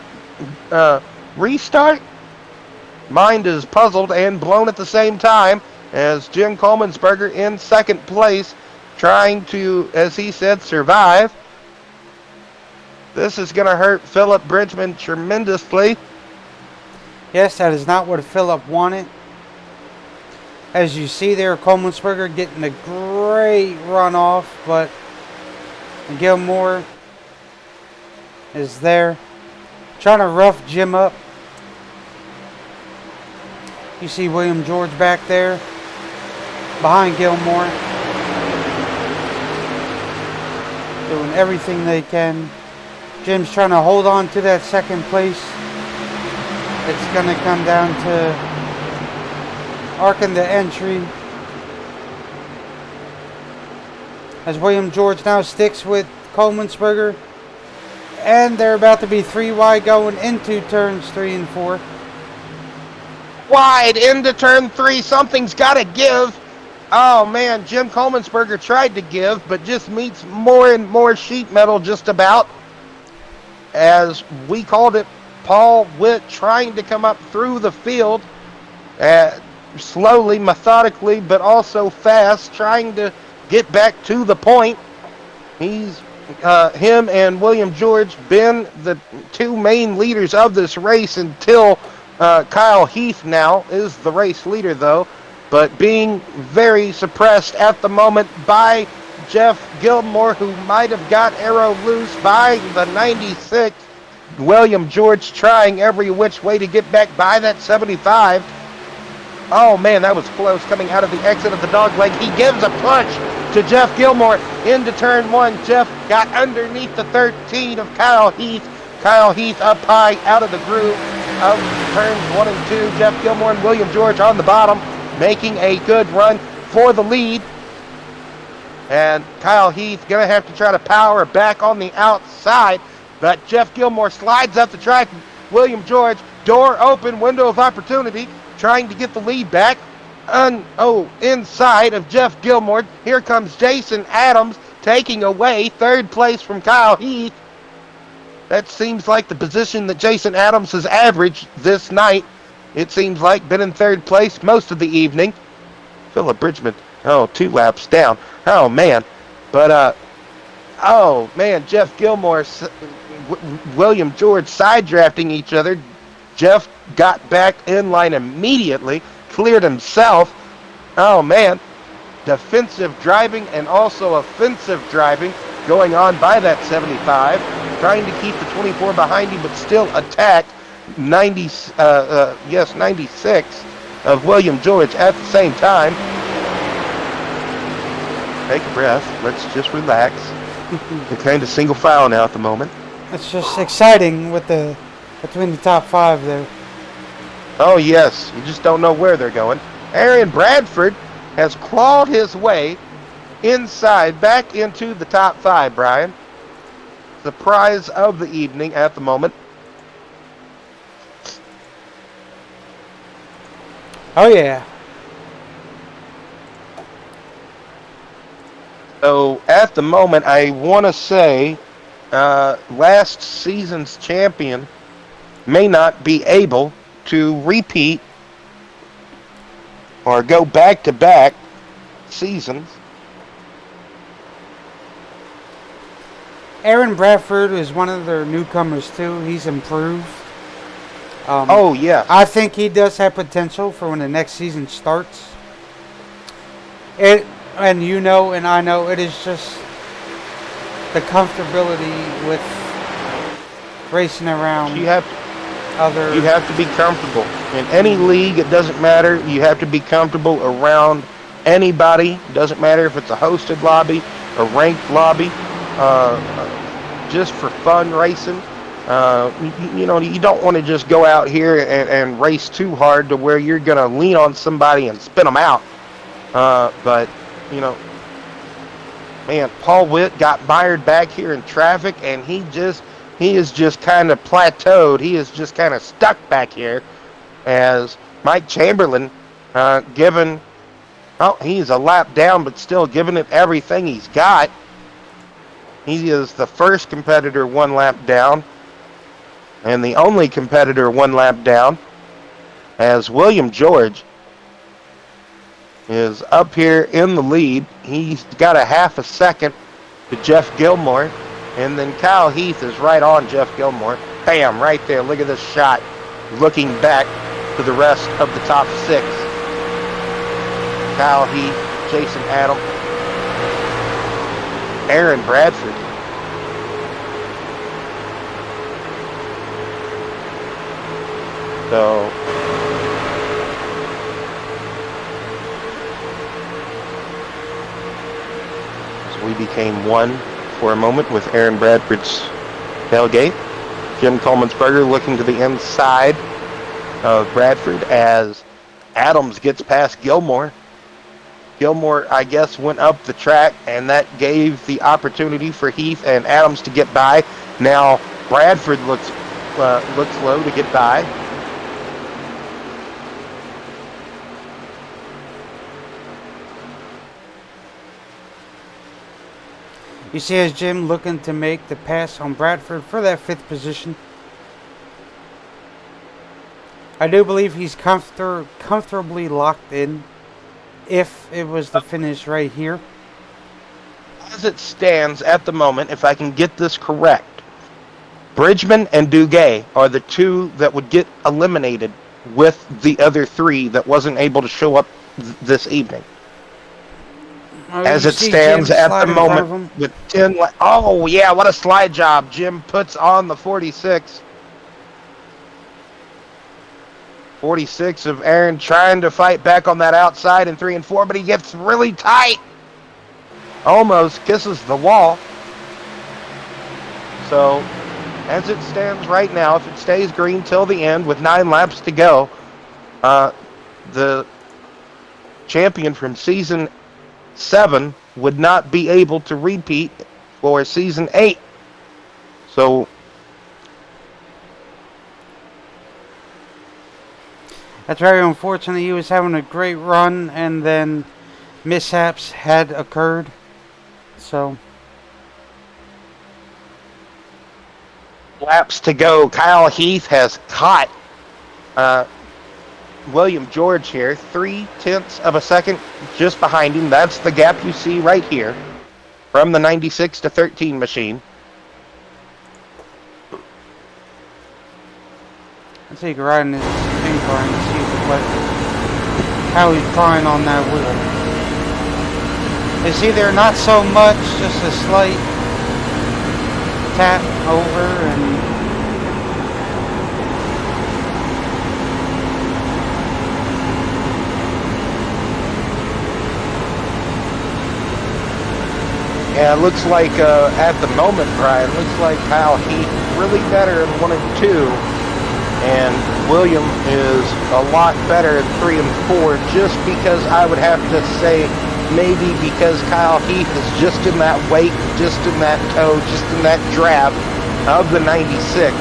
restart. Mind is puzzled and blown at the same time as Jim Coleman'sberger in second place, trying to, as he said, survive. This is going to hurt Philip Bridgman tremendously. Yes, that is not what Philip wanted. As you see there, Coleman'sberger getting a great runoff, but Gilmore is there trying to rough Jim up. You see William George back there behind Gilmore, doing everything they can. Jim's trying to hold on to that second place. It's going to come down to arcing the entry as William George now sticks with Coleman'sberger, and they're about to be 3 wide going into turns 3 and 4. Wide into turn 3, something's got to give. Oh man, Jim Coleman'sberger tried to give, but just meets more and more sheet metal just about. As we called it, Paul Witt trying to come up through the field, slowly, methodically, but also fast, trying to get back to the point. He's him and William George been the 2 main leaders of this race until Kyle Heath now is the race leader, though, but being very suppressed at the moment by Jeff Gilmore, who might have got arrow loose by the 96. William George trying every which way to get back by that 75. Oh, man, that was close coming out of the exit of the dogleg. He gives a push to Jeff Gilmore into turn 1. Jeff got underneath the 13 of Kyle Heath. Kyle Heath up high out of the groove of turns 1 and 2. Jeff Gilmore and William George on the bottom, making a good run for the lead. And Kyle Heath going to have to try to power back on the outside. But Jeff Gilmore slides up the track. William George, door open, window of opportunity, trying to get the lead back. Inside of Jeff Gilmore. Here comes Jason Adams taking away third place from Kyle Heath. That seems like the position that Jason Adams has averaged this night. It seems like been in third place most of the evening. Philip Bridgman, 2 laps down. Oh, man. But, Jeff Gilmore, William George side drafting each other. Jeff got back in line immediately, cleared himself. Oh, man. Defensive driving and also offensive driving going on by that 75. Trying to keep the 24 behind him, but still attack 96 of William George at the same time. Take a breath. Let's just relax. We're kind of single file now at the moment. It's just exciting with between the top 5 there. Oh, yes. You just don't know where they're going. Aaron Bradford has clawed his way inside, back into the top 5, Brian. The prize of the evening at the moment. Oh, yeah. So, at the moment, I want to say last season's champion may not be able to repeat or go back-to-back seasons. Aaron Bradford is one of their newcomers, too. He's improved. Oh, yeah. I think he does have potential for when the next season starts. And you know, and I know, it is just the comfortability with racing around You have to be comfortable. In any league, it doesn't matter. You have to be comfortable around anybody. It doesn't matter if it's a hosted lobby, a ranked lobby, just for fun racing. You don't want to just go out here and race too hard to where you're going to lean on somebody and spin them out. But, man, Paul Witt got mired back here in traffic, and he is just kind of plateaued. He is just kind of stuck back here as Mike Chamberlain he's a lap down, but still giving it everything he's got. He is the first competitor 1 lap down and the only competitor 1 lap down, as William George is up here in the lead. He's got a half a second to Jeff Gilmore, and then Kyle Heath is right on Jeff Gilmore. Bam, right there. Look at this shot. Looking back to the rest of the top 6. Kyle Heath, Jason Adam, Aaron Bradford. So as we became one for a moment with Aaron Bradford's tailgate, Jim Coleman'sberger looking to the inside of Bradford as Adams gets past Gilmore. Gilmore, I guess, went up the track, and that gave the opportunity for Heath and Adams to get by. Now Bradford looks low to get by. You see as Jim looking to make the pass on Bradford for that 5th position. I do believe he's comfortably locked in if it was the finish right here. As it stands at the moment, if I can get this correct, Bridgman and Duguay are the 2 that would get eliminated with the other 3 that wasn't able to show up this evening. As it stands at the moment with 10 oh yeah, what a slide job Jim puts on the 46. 46 of Aaron trying to fight back on that outside in 3 and 4, but he gets really tight. Almost kisses the wall. So as it stands right now, if it stays green till the end with 9 laps to go, the champion from season 7 would not be able to repeat for season 8. So that's very unfortunate. He was having a great run, and then mishaps had occurred. So laps to go. Kyle Heath has caught William George here, 0.3 of a second just behind him. That's the gap you see right here from the 96 to 13 machine. let's see, you can ride in his spin car and see how he's prying on that wheel. You see there, not so much, just a slight tap over and Yeah, it looks like at the moment, Brian, looks like Kyle Heath really better in 1 and 2. and William is a lot better at 3 and 4, just because I would have to say maybe because Kyle Heath is just in that weight, just in that toe, just in that draft of the 96.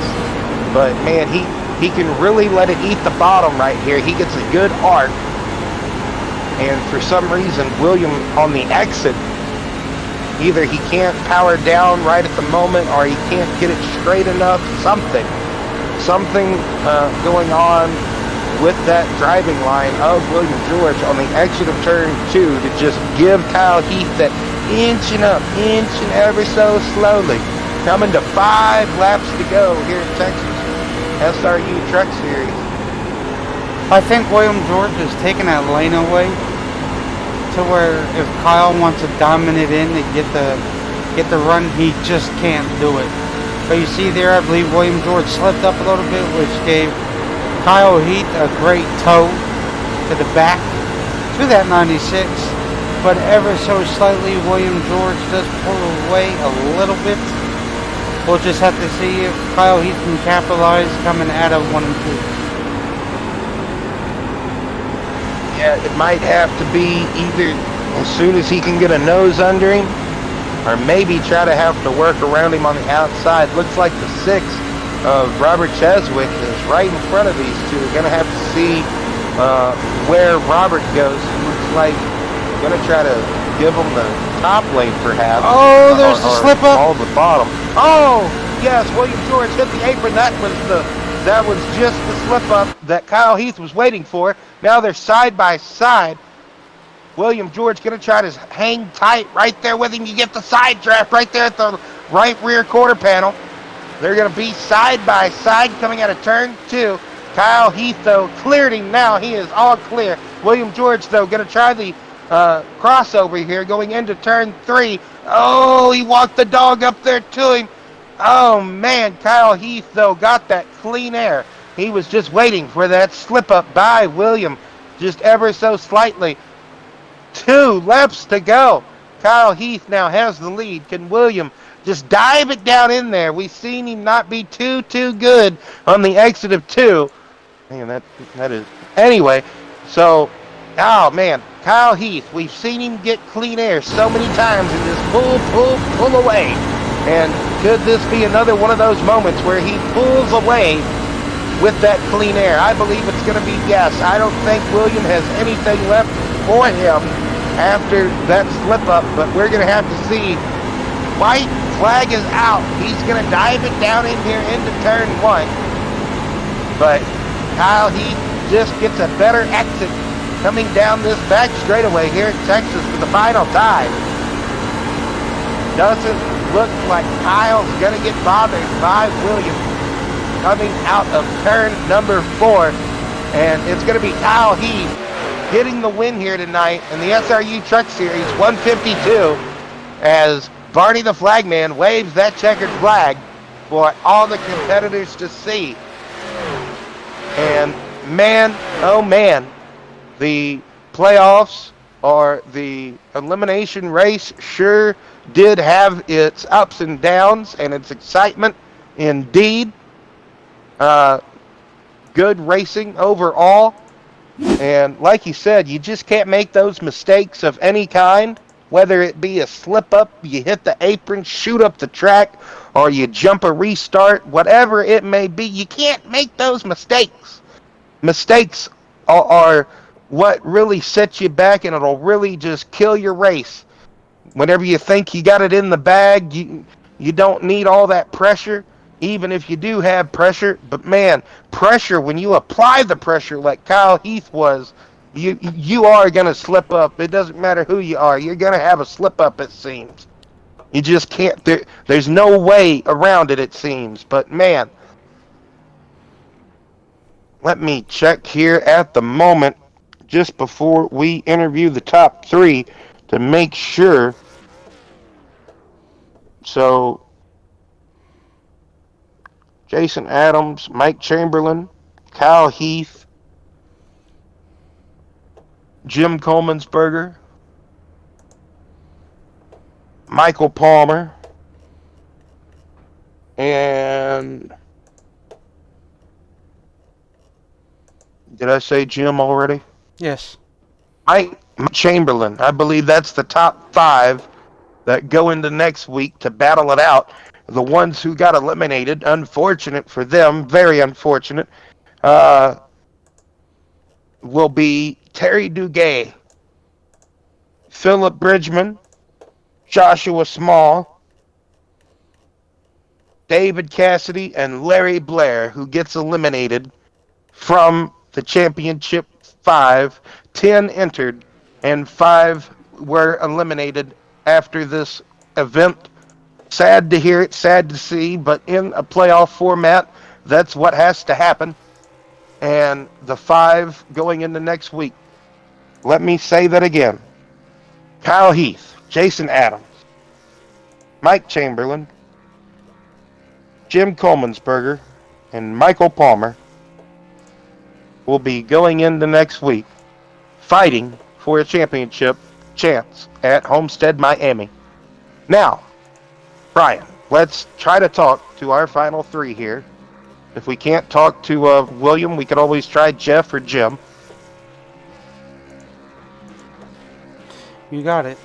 But man, he can really let it eat the bottom right here. He gets a good arc. And for some reason, William on the exit, either he can't power down right at the moment or he can't get it straight enough. Something going on with that driving line of William George on the exit of turn 2 to just give Kyle Heath that inching ever so slowly. Coming to 5 laps to go here in Texas SRU Truck Series. I think William George is taking that lane away to where if Kyle wants to dominate in and get the run, he just can't do it. But you see there, I believe William George slipped up a little bit, which gave Kyle Heath a great toe to the back to that 96. But ever so slightly, William George does pull away a little bit. We'll just have to see if Kyle Heath can capitalize coming out of 1 and 2. Yeah, it might have to be either as soon as he can get a nose under him, or maybe try to have to work around him on the outside. Looks like the 6 of Robert Cheswick is right in front of these two. We're going to have to see where Robert goes. It looks like we're going to try to give him the top lane perhaps. Oh, there's the slip up. All the bottom. Oh, yes, William George hit the apron. That was just the slip up that Kyle Heath was waiting for. Now they're side by side. William George going to try to hang tight right there with him. You get the side draft right there at the right rear quarter panel. They're going to be side by side coming out of turn 2. Kyle Heath, though, cleared him now. He is all clear. William George, though, going to try the crossover here going into turn 3. Oh, he walked the dog up there to him. Oh, man, Kyle Heath, though, got that clean air. He was just waiting for that slip up by William, just ever so slightly. 2 laps to go. Kyle Heath now has the lead. Can William just dive it down in there? We've seen him not be too good on the exit of 2. Man, that is... Anyway, so... Oh, man. Kyle Heath, we've seen him get clean air so many times in this pull away. And could this be another one of those moments where he pulls away with that clean air? I believe it's going to be yes. I don't think William has anything left for him after that slip up, but we're going to have to see. White flag is out. He's going to dive it down in here into turn 1. But Kyle Heath just gets a better exit coming down this back straightaway here in Texas for the final time. Doesn't look like Kyle's going to get bothered by William coming out of turn number 4. And it's going to be Kyle Heath getting the win here tonight in the SRU Truck Series 152 as Barney the Flagman waves that checkered flag for all the competitors to see. And man, oh man, the playoffs or the elimination race sure did have its ups and downs and its excitement indeed. Good racing overall. And like you said, you just can't make those mistakes of any kind, whether it be a slip up, you hit the apron, shoot up the track, or you jump a restart, whatever it may be. You can't make those mistakes. Mistakes are what really sets you back, and it'll really just kill your race. Whenever you think you got it in the bag, you don't need all that pressure. Even if you do have pressure, but man, pressure, when you apply the pressure like Kyle Heath was, you are going to slip up. It doesn't matter who you are. You're going to have a slip up, it seems. You just can't, there's no way around it seems. But man, let me check here at the moment, just before we interview the top 3, to make sure. So, Jason Adams, Mike Chamberlain, Kyle Heath, Jim Coleman'sberger, Michael Palmer, and Did I say Jim already? Yes. Mike Chamberlain. I believe that's the top 5 that go into next week to battle it out. The ones who got eliminated, unfortunate for them, very unfortunate, uh, will be Terry Duguay, Philip Bridgman, Joshua Small, David Cassidy, and Larry Blair, who gets eliminated from the championship 5. 10 entered, and 5 were eliminated after this event. Sad to hear it, sad to see, but in a playoff format, that's what has to happen. And the 5 going into next week. Let me say that again. Kyle Heath, Jason Adams, Mike Chamberlain, Jim Colemansberger, and Michael Palmer will be going into next week fighting for a championship chance at Homestead, Miami. Now, Brian, let's try to talk to our final 3 here. If we can't talk to William, we could always try Jeff or Jim. You got it.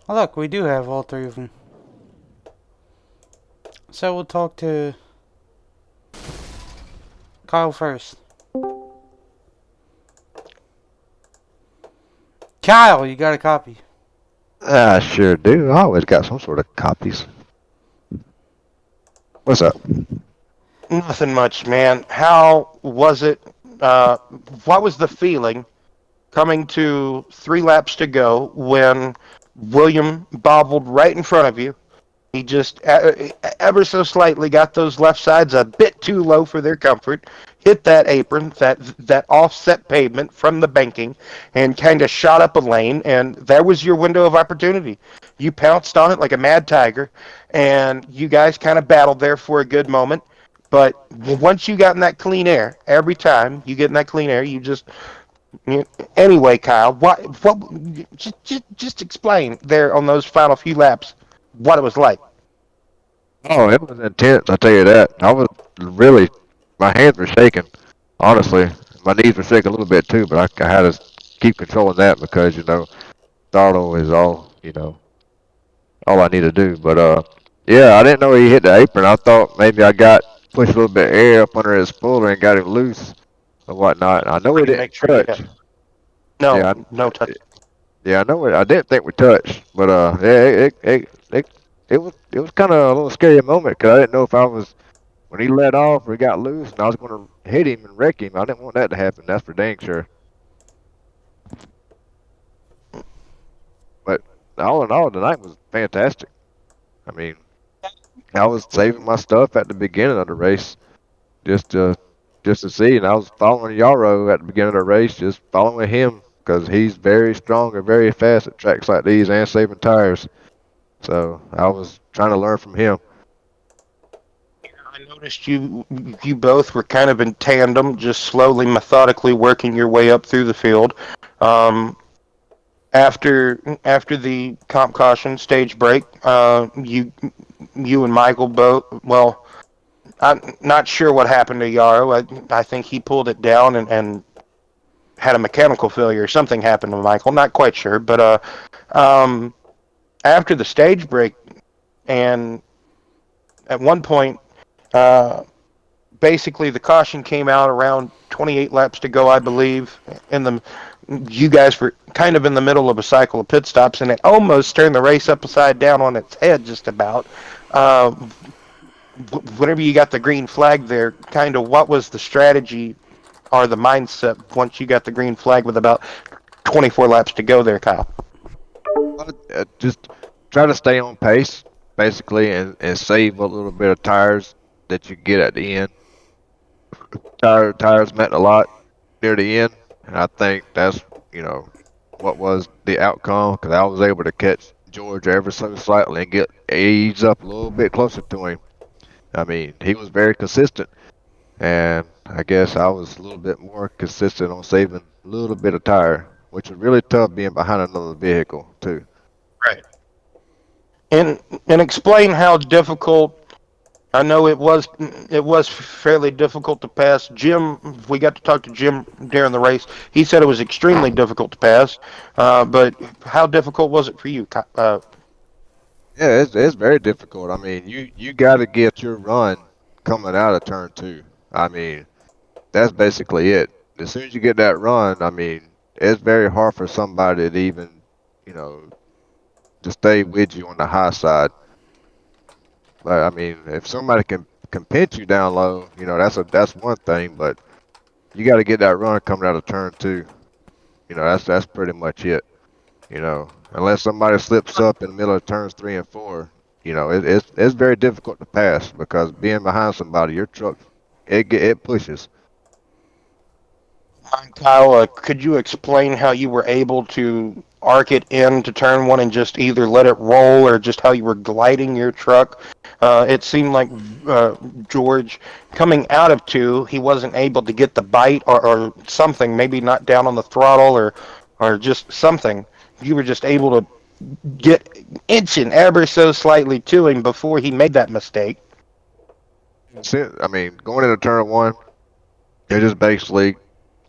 Oh, look, we do have all 3 of them. So we'll talk to Kyle first. Kyle, you got a copy. I sure do. I always got some sort of copies. What's up? Nothing much, man. How was it? What was the feeling coming to 3 laps to go when William bobbled right in front of you? He just ever so slightly got those left sides a bit too low for their comfort, hit that apron, that offset pavement from the banking, and kind of shot up a lane, and there was your window of opportunity. You pounced on it like a mad tiger, and you guys kind of battled there for a good moment. But once you got in that clean air, every time you get in that clean air, you just... Anyway, Kyle, what just explain there on those final few laps what it was like. Oh, it was intense, I tell you that. I was really, my hands were shaking, honestly. My knees were shaking a little bit too, but I had to keep controlling that because, throttle is all I need to do. But, yeah, I didn't know he hit the apron. I thought maybe I got pushed a little bit of air up under his spoiler and got him loose or whatnot. I know he didn't touch. No, Yeah, no touch. Yeah, I know it. I didn't think we touched, but yeah, it was kind of a little scary moment because I didn't know if I was when he let off or he got loose and I was going to hit him and wreck him. I didn't want that to happen. That's for dang sure. But all in all, the night was fantastic. I mean, I was saving my stuff at the beginning of the race just to see, and I was following Yarrow at the beginning of the race, just following him. Because he's very strong and very fast at tracks like these and saving tires. So I was trying to learn from him. I noticed you both were kind of in tandem, just slowly, methodically working your way up through the field. After the comp caution stage break, you and Michael both. Well, I'm not sure what happened to Yarrow. I think he pulled it down and had a mechanical failure. Something happened to Michael. Not quite sure, but after the stage break, and at one point, basically the caution came out around 28 laps to go, I believe. You guys were kind of in the middle of a cycle of pit stops, and it almost turned the race upside down on its head, just about. Whenever you got the green flag there, kind of what was the strategy or the mindset once you got the green flag with about 24 laps to go there, Kyle? Just try to stay on pace, basically, and save a little bit of tires that you get at the end. Tires meant a lot near the end, and I think that's, what was the outcome, because I was able to catch George ever so slightly and get ease up a little bit closer to him. I mean, he was very consistent, and I guess I was a little bit more consistent on saving a little bit of tire, which was really tough being behind another vehicle too. Right. And explain how difficult. I know it was fairly difficult to pass. Jim, we got to talk to Jim during the race. He said it was extremely difficult to pass. But how difficult was it for you? Yeah, it's very difficult. I mean, you got to get your run coming out of turn two. I mean, that's basically it. As soon as you get that run, I mean, it's very hard for somebody to even, you know, to stay with you on the high side. But I mean, if somebody can pinch you down low, that's one thing. But you got to get that run coming out of turn two. That's pretty much it. Unless somebody slips up in the middle of turns three and four, it's very difficult to pass because being behind somebody, your truck, it pushes. Kyle, could you explain how you were able to arc it into turn one and just either let it roll or just how you were gliding your truck? It seemed like George, coming out of two, he wasn't able to get the bite or something, maybe not down on the throttle or just something. You were just able to get inching ever so slightly to him before he made that mistake. I mean, going into turn one, they're just basically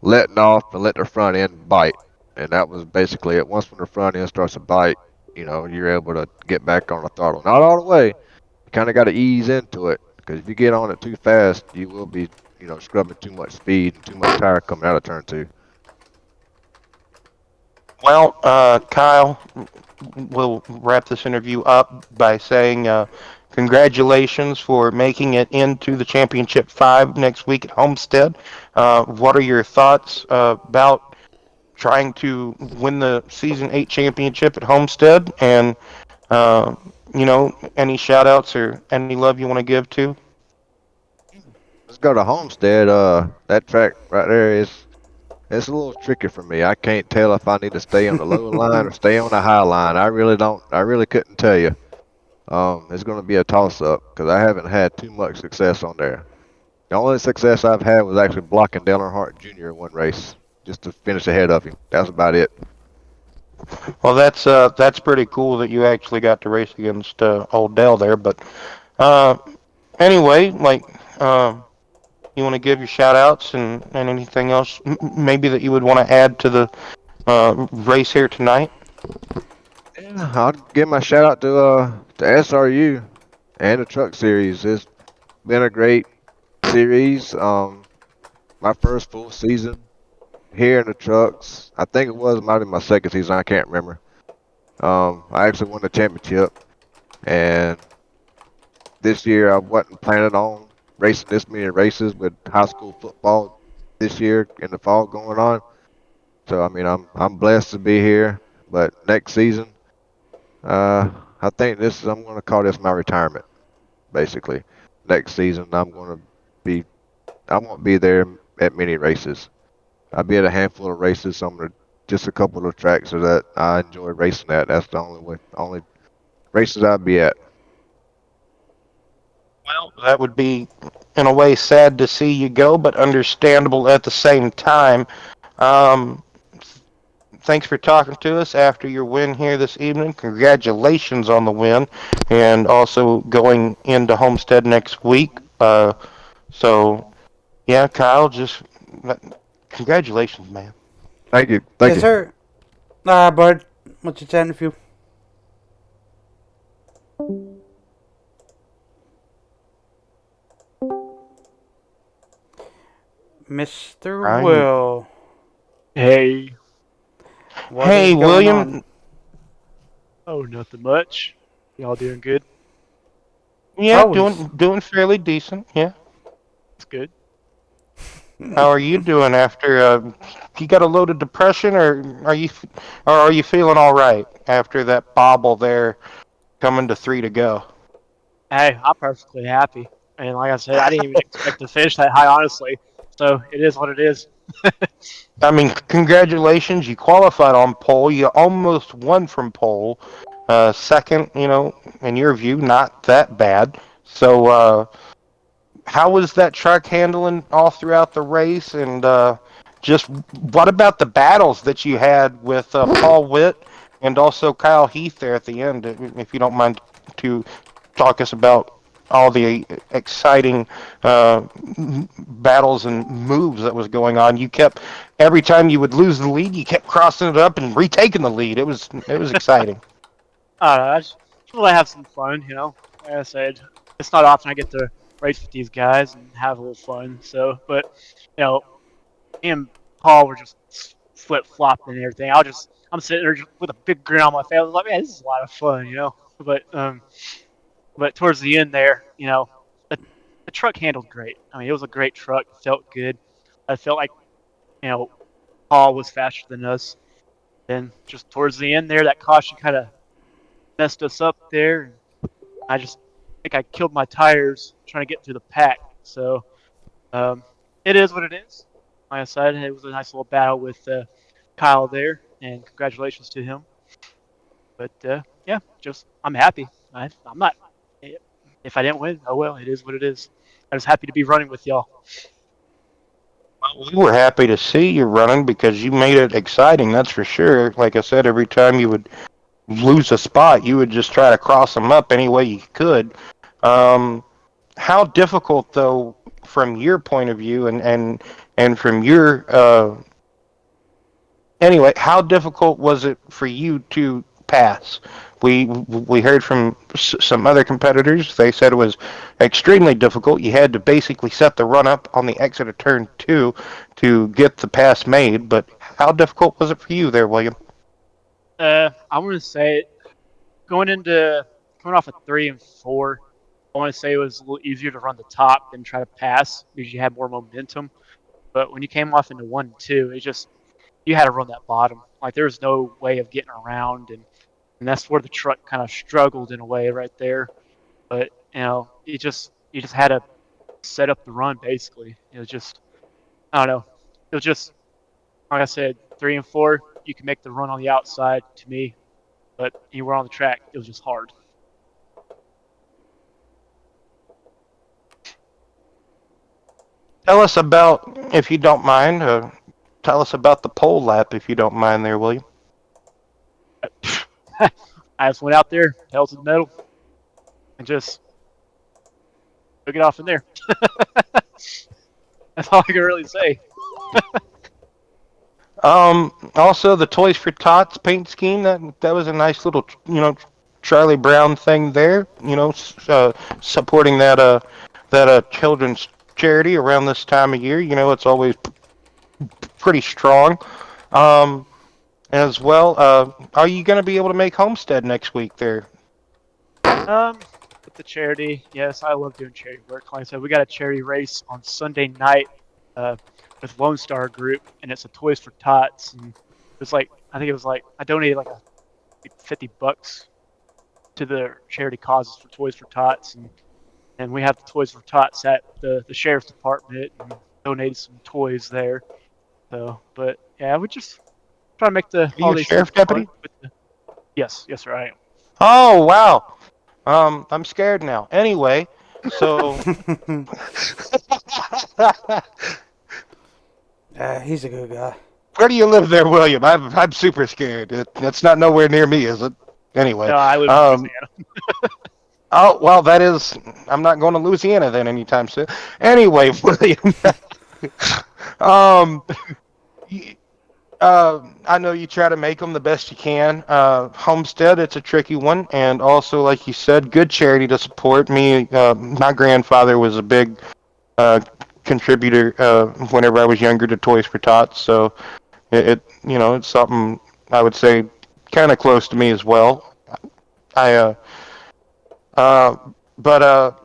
letting off and let their front end bite. And that was basically it. Once when the front end starts to bite, you're able to get back on the throttle. Not all the way. You kind of got to ease into it because if you get on it too fast, you will be, scrubbing too much speed and too much tire coming out of turn two. Well, Kyle, we'll wrap this interview up by saying congratulations for making it into the Championship 5 next week at Homestead. What are your thoughts about trying to win the Season 8 Championship at Homestead? And, any shout outs or any love you want to give to? Let's go to Homestead. That track right there it's a little tricky for me. I can't tell if I need to stay on the low line or stay on the high line. I really don't. I really couldn't tell you. It's going to be a toss-up because I haven't had too much success on there. The only success I've had was actually blocking Dale Earnhardt Jr. in one race just to finish ahead of him. That's about it. Well, that's pretty cool that you actually got to race against old Dell there. But anyway, you want to give your shout outs and anything else maybe that you would want to add to the race here tonight? Yeah, I'll give my shout out to SRU and the Truck Series. It's been a great series. My first full season here in the trucks. I think it might be my second season. I can't remember. I actually won the championship, and this year I wasn't planning on racing this many races with high school football this year in the fall going on. So I mean, I'm blessed to be here. But next season, I think I'm going to call this my retirement, basically. Next season, I won't be there at many races. I'll be at a handful of races, just a couple of tracks that I enjoy racing at. That's the only races I'll be at. Well, that would be, in a way, sad to see you go, but understandable at the same time. Um, Thanks for talking to us after your win here this evening. Congratulations on the win, and also going into Homestead next week. So, yeah, Kyle, just congratulations, man. Thank you. Yes, sir. Bud, what's your interview? Mr. Ryan. Will. Hey. What Hey, is going William. on? Oh, nothing much. Y'all doing good? Yeah, Always. doing fairly decent. Yeah. That's good. How are you doing after you got a load of depression, or are you feeling all right after that bobble there coming to 3 to go? Hey, I'm perfectly happy. And like I said, I didn't even expect to finish that high, honestly. So it is what it is. I mean, congratulations. You qualified on pole. You almost won from pole. Second, in your view, not that bad. So, how was that truck handling all throughout the race? And just what about the battles that you had with Paul Witt and also Kyle Heath there at the end? If you don't mind to talk us about all the exciting battles and moves that was going on. You kept every time you would lose the lead, you kept crossing it up and retaking the lead. It was exciting. I don't know. I just want to have some fun, you know. Like I said, it's not often I get to race with these guys and have a little fun. So, but you know, me and Paul were just flip flopping and everything. I'm sitting there just with a big grin on my face. I was like, man, this is a lot of fun, you know. But towards the end there, you know, the, the truck handled great. I mean, it was a great truck. It felt good. I felt like, you know, Paul was faster than us. And just towards the end there, that caution kind of messed us up there. I just think I killed my tires trying to get through the pack. So um, it is what it is. Like I said, it was a nice little battle with Kyle there, and congratulations to him. But yeah, just I'm happy. I'm not. If I didn't win, oh well, it is what it is. I was happy to be running with y'all. We were happy to see you running because you made it exciting. That's for sure. Like I said, every time you would lose a spot, you would just try to cross them up any way you could. Um, how difficult, though, from your point of view, and from your anyway, how difficult was it for you to pass? We heard from some other competitors. They said it was extremely difficult. You had to basically set the run up on the exit of turn 2 to get the pass made. But how difficult was it for you there, William? I want to say coming off of 3 and 4. I want to say it was a little easier to run the top than try to pass because you had more momentum. But when you came off into 1 and 2, it just you had to run that bottom. Like there was no way of getting around, and that's where the truck kind of struggled in a way right there. But you know, you just had to set up the run basically. It was just I don't know. It was just like I said, 3 and 4. You can make the run on the outside to me, but you were on the track. It was just hard. Tell us about, if you don't mind, tell us about the pole lap, if you don't mind there, William. I just went out there, held to the metal, and just took it off in there. That's all I can really say. Also the Toys for Tots paint scheme, that was a nice little, Charlie Brown thing there, supporting that children's charity around this time of year. It's always pretty strong. As well, are you going to be able to make Homestead next week there? With the charity, yes, I love doing charity work. Like I said, we got a charity race on Sunday night with Lone Star Group, and it's a Toys for Tots. And I think it was like I donated like $50 to the charity causes for Toys for Tots, and we have the Toys for Tots at the sheriff's department and donated some toys there. So, but yeah, we just try to make the Are you a holiday sheriff season deputy? fun. Yes, sir, I am. Oh, wow. I'm scared now. Anyway, so He's a good guy. where do you live there, William? I'm super scared. That's not nowhere near me, is it? Anyway. No, I live in Louisiana. Oh, well, that is. I'm not going to Louisiana then anytime soon. Anyway, William. um, I know you try to make them the best you can. Homestead, it's a tricky one, and also, like you said, good charity to support. My grandfather was a big contributor whenever I was younger to Toys for Tots, so it's something I would say kind of close to me as well. But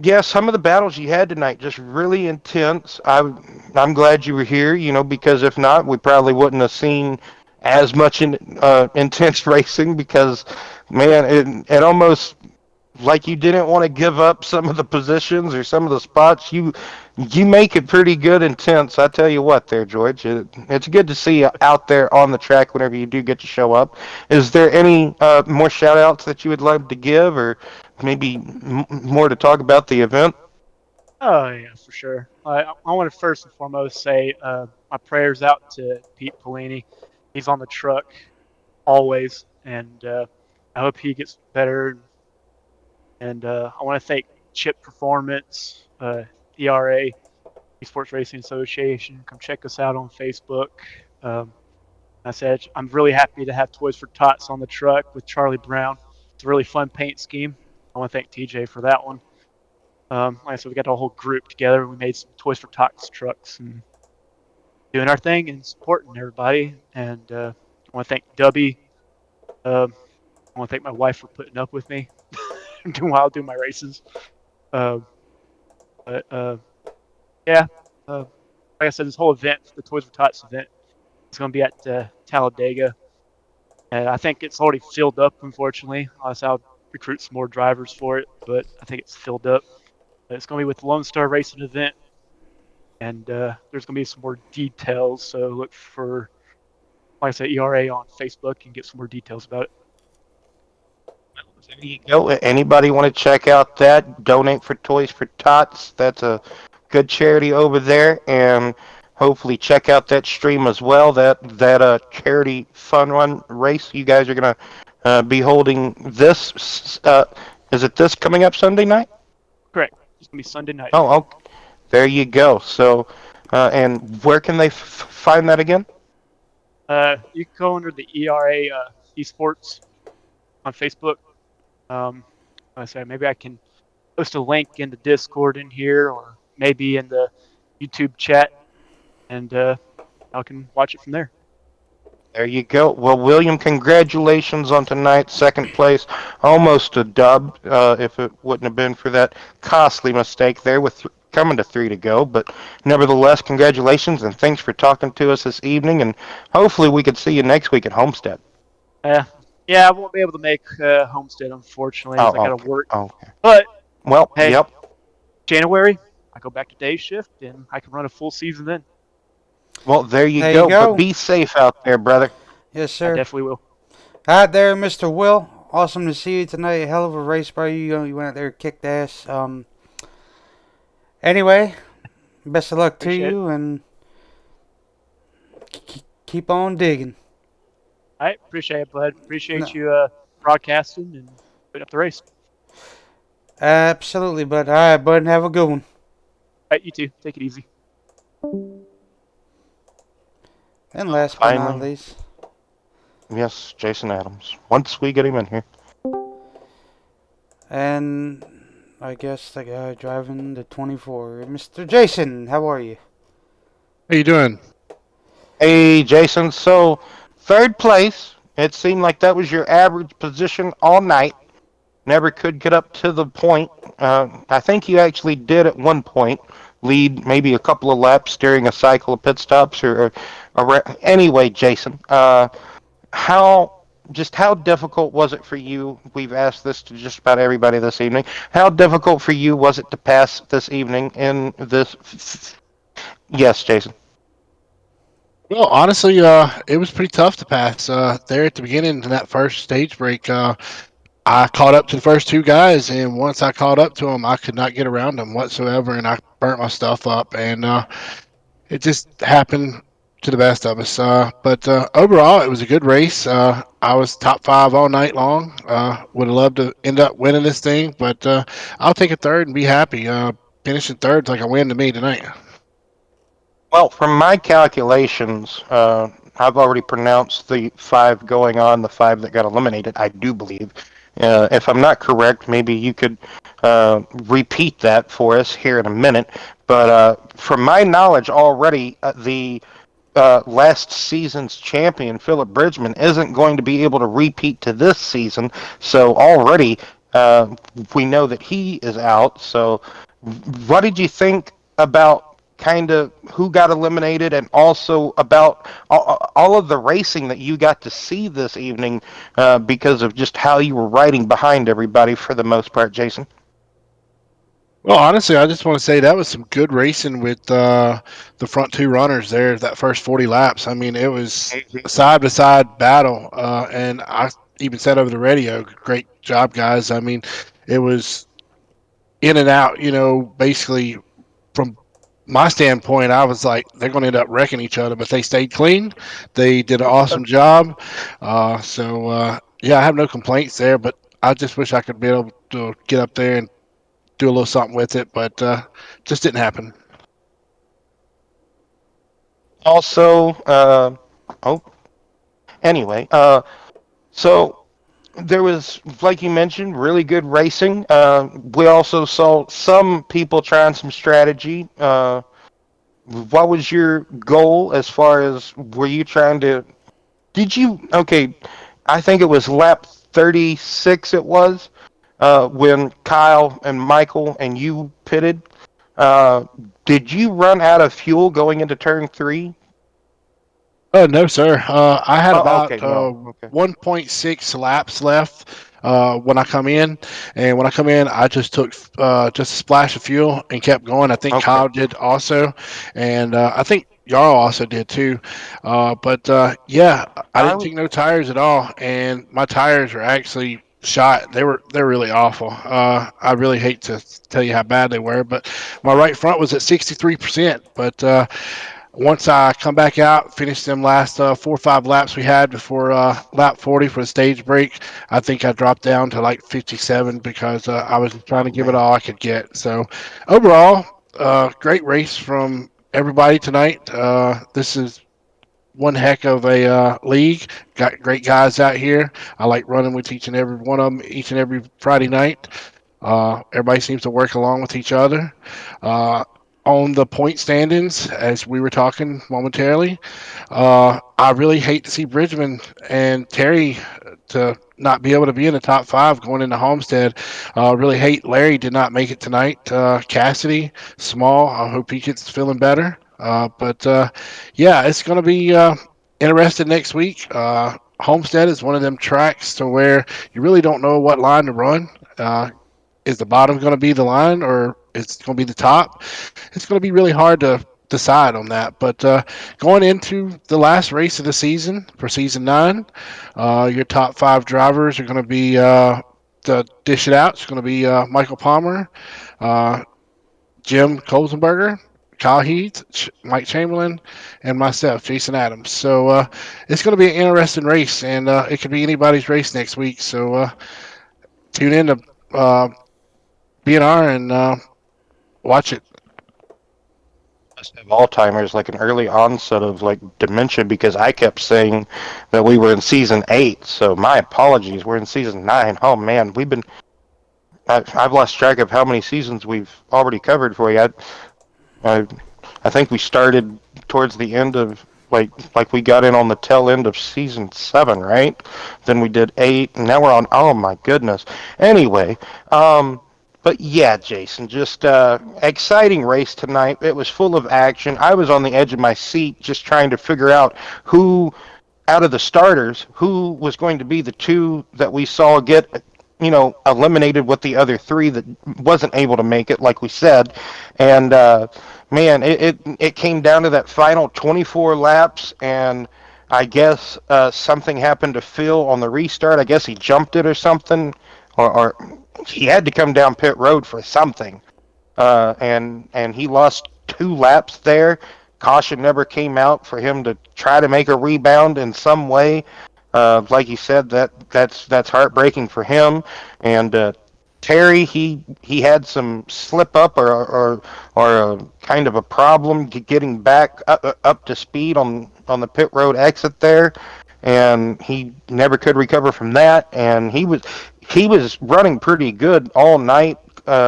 yeah, some of the battles you had tonight just really intense. I'm glad you were here, because if not, we probably wouldn't have seen as much intense racing. Because man, it almost like you didn't want to give up some of the positions or some of the spots. You make it pretty good intense. I tell you what, there, George. It's good to see you out there on the track whenever you do get to show up. Is there any more shout outs that you would love to give, or maybe more to talk about the event? Oh yeah, for sure. I want to first and foremost say my prayers out to Pete Pelini. He's on the truck always, and I hope he gets better. And I want to thank Chip Performance, ERA, Esports Racing Association. Come check us out on Facebook. Um, I said I'm really happy to have Toys for Tots on the truck with Charlie Brown. It's a really fun paint scheme. I want to thank TJ for that one. Like I said, we got a whole group together. We made some Toys for Tots trucks and doing our thing and supporting everybody. And I want to thank Dubby. I want to thank my wife for putting up with me while I do my races. Uh, but yeah, like I said, this whole event, the Toys for Tots event, is going to be at Talladega. And I think it's already filled up, unfortunately. I'll recruit some more drivers for it, but I think it's filled up. It's going to be with the Lone Star Racing event, and there's going to be some more details. So look for, like I said, ERA on Facebook and get some more details about it. There you go. Anybody want to check out that? Donate for Toys for Tots. That's a good charity over there, and hopefully check out that stream as well. That charity fun run race you guys are gonna be holding this. Is it this coming up Sunday night? Correct. It's going to be Sunday night. Oh, there you go. So, and where can they find that again? You can go under the ERA Esports on Facebook. I say maybe I can post a link in the Discord in here, or maybe in the YouTube chat, and I can watch it from there. There you go. Well, William, congratulations on tonight's second place. Almost a dub if it wouldn't have been for that costly mistake there with coming to 3 to go. But nevertheless, congratulations and thanks for talking to us this evening. And hopefully we could see you next week at Homestead. Yeah, I won't be able to make Homestead, unfortunately, as I got to work. Okay. But, well, hey, yep. January, I go back to day shift, and I can run a full season then. Well, there you go. But be safe out there, brother. Yes, sir. I definitely will. All right, there, Mr. Will. Awesome to see you tonight. Hell of a race, bro. You went out there, kicked ass. Anyway, best of luck to you, and keep on digging. I appreciate it, bud. Appreciate you broadcasting and putting up the race. Absolutely, bud. All right, bud. Have a good one. All right, you too. Take it easy. And last but not least. Yes, Jason Adams. Once we get him in here. And I guess the guy driving the 24. Mr. Jason, how are you? How you doing? Hey, Jason. So, third place. It seemed like that was your average position all night. Never could get up to the point. I think you actually did at one point lead maybe a couple of laps during a cycle of pit stops anyway, Jason. How difficult was it for you? We've asked this to just about everybody this evening. How difficult for you was it to pass this evening in this? Yes, Jason. Well, honestly, it was pretty tough to pass there at the beginning in that first stage break. I caught up to the first two guys, and once I caught up to them, I could not get around them whatsoever, and I burnt my stuff up, and it just happened to the best of us. But overall, it was a good race. I was top 5 all night long. Would have loved to end up winning this thing, but I'll take a third and be happy. Finishing third's like a win to me tonight. Well, from my calculations, I've already pronounced the 5 going on, the 5 that got eliminated, I do believe. If I'm not correct, maybe you could repeat that for us here in a minute. But from my knowledge already, the last season's champion, Philip Bridgman, isn't going to be able to repeat to this season. So already we know that he is out. So what did you think about kind of who got eliminated and also about all of the racing that you got to see this evening because of just how you were riding behind everybody for the most part, Jason? Well, honestly, I just want to say that was some good racing with the front 2 runners there, that first 40 laps. I mean, it was a side-by-side battle, and I even said over the radio, great job, guys. I mean, it was in and out, basically from my standpoint, I was like, they're going to end up wrecking each other, but they stayed clean. They did an awesome job. Yeah, I have no complaints there, but I just wish I could be able to get up there and do a little something with it, but just didn't happen. Also, oh, anyway, so there was, like you mentioned, really good racing. We also saw some people trying some strategy. What was your goal as far as were you trying to? Did you? Okay, I think it was lap 36. It was when Kyle and Michael and you pitted. Uh, did you run out of fuel going into turn 3? No, sir. I had Oh, about okay, no, okay, 1.6 laps left when I come in, and when I come in, I just took just a splash of fuel and kept going. I think okay. Kyle did also, and I think Jarl also did too. Yeah, I I didn't would. take no tires at all, and my tires are actually shot. They're really awful. I really hate to tell you how bad they were, but my right front was at 63%, but once I come back out, finish them last 4 or 5 laps we had before lap 40 for the stage break, I think I dropped down to like 57 because I was trying to Oh give it man. all I could get. So overall, great race from everybody tonight. This is one heck of a league. Got great guys out here. I like running with each and every one of them each and every Friday night. Everybody seems to work along with each other. Uh, on the point standings, as we were talking momentarily, I really hate to see Bridgman and Terry to not be able to be in the top 5 going into Homestead. Really hate Larry did not make it tonight. Cassidy, Small, I hope he gets feeling better. Yeah, it's going to be interesting next week. Homestead is one of them tracks to where you really don't know what line to run. Is the bottom going to be the line or is it going to be the top? It's going to be really hard to decide on that. But going into the last race of the season for season 9, your top 5 drivers are going to be to dish it out. It's going to be Michael Palmer, uh, Jim Kolzenberger, Kyle Heath, Mike Chamberlain, and myself, Jason Adams. So it's going to be an interesting race, and it could be anybody's race next week. So tune in to BNR and watch it. Must have Alzheimer's, like an early onset of like dementia, because I kept saying that we were in season 8. So my apologies. We're in season 9. Oh man, I've lost track of how many seasons we've already covered for you. I, I think we started towards the end of like we got in on the tail end of season 7, right? Then we did 8, and now we're on. Oh my goodness. Anyway, but yeah, Jason, just exciting race tonight. It was full of action. I was on the edge of my seat just trying to figure out who out of the starters who was going to be the 2 that we saw get eliminated with the other 3 that wasn't able to make it, like we said. And man, it came down to that final 24 laps, and I guess something happened to Phil on the restart. I guess he jumped it or something, or he had to come down pit road for something, and he lost 2 laps there. Caution never came out for him to try to make a rebound in some way. Like you said, that's heartbreaking for him. And Terry, he had some slip up or a kind of a problem getting back up to speed on the pit road exit there, and he never could recover from that. And he was running pretty good all night.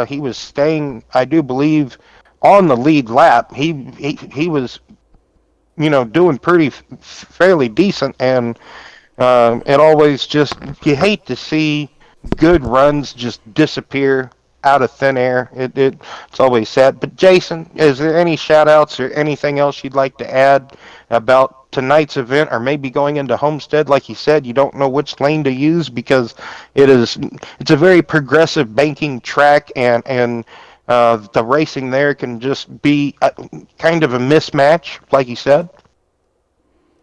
He was staying, I do believe, on the lead lap. He was doing pretty fairly decent, and it always just, you hate to see good runs just disappear out of thin air. It's always sad. But Jason, is there any shout outs or anything else you'd like to add about tonight's event, or maybe going into Homestead? Like you said, you don't know which lane to use because it's a very progressive banking track, and the racing there can just be kind of a mismatch, like you said.